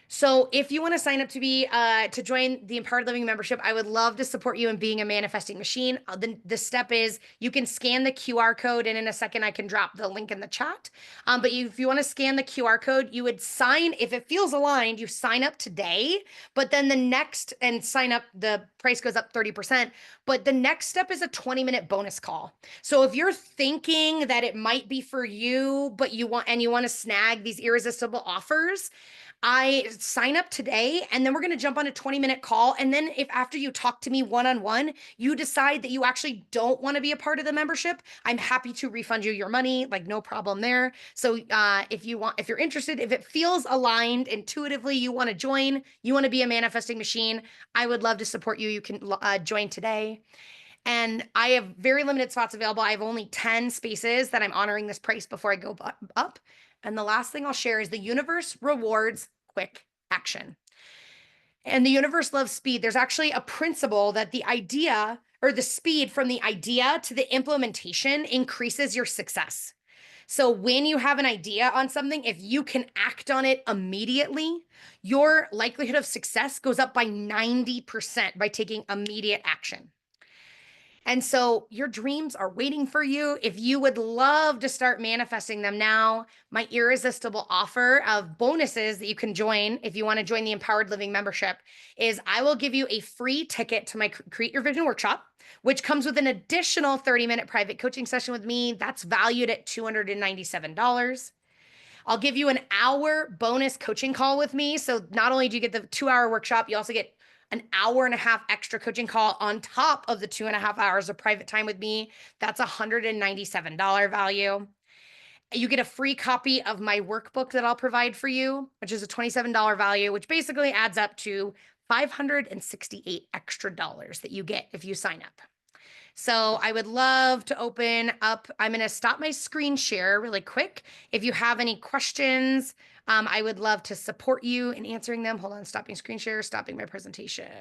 So if you want to sign up to be to join the Empowered Living membership, I would love to support you in being a manifesting machine. The step is you can scan the QR code, and in a second I can drop the link in the chat. But if you want to scan the QR code, you would sign if it feels aligned. You sign up today, but then the next and sign up, the price goes up 30%. But the next step is a 20-minute bonus call. So if you're thinking that it might be for you, but you want to snag these irresistible offers, I sign up today and then we're going to jump on a 20-minute call. And then if after you talk to me one-on-one, you decide that you actually don't want to be a part of the membership, I'm happy to refund you your money, like no problem there. So if you're interested, if it feels aligned intuitively, you want to join, you want to be a manifesting machine, I would love to support you. You can join today. And I have very limited spots available. I have only 10 spaces that I'm honoring this price before I go up. And the last thing I'll share is the universe rewards quick action. And the universe loves speed. There's actually a principle that the idea or the speed from the idea to the implementation increases your success. So when you have an idea on something, if you can act on it immediately, your likelihood of success goes up by 90% by taking immediate action. And so your dreams are waiting for you. If you would love to start manifesting them now, my irresistible offer of bonuses that you can join if you want to join the Empowered Living membership is I will give you a free ticket to my Create Your Vision workshop, which comes with an additional 30-minute private coaching session with me. That's valued at $297. I'll give you an hour bonus coaching call with me. So not only do you get the 2-hour workshop, you also get an hour and a half extra coaching call on top of the 2.5 hours of private time with me. That's $197 value. You get a free copy of my workbook that I'll provide for you, which is a $27 value, which basically adds up to 568 extra dollars that you get if you sign up. So I would love to open up. I'm going to stop my screen share really quick. If you have any questions, I would love to support you in answering them. Hold on, stopping screen share, stopping my presentation.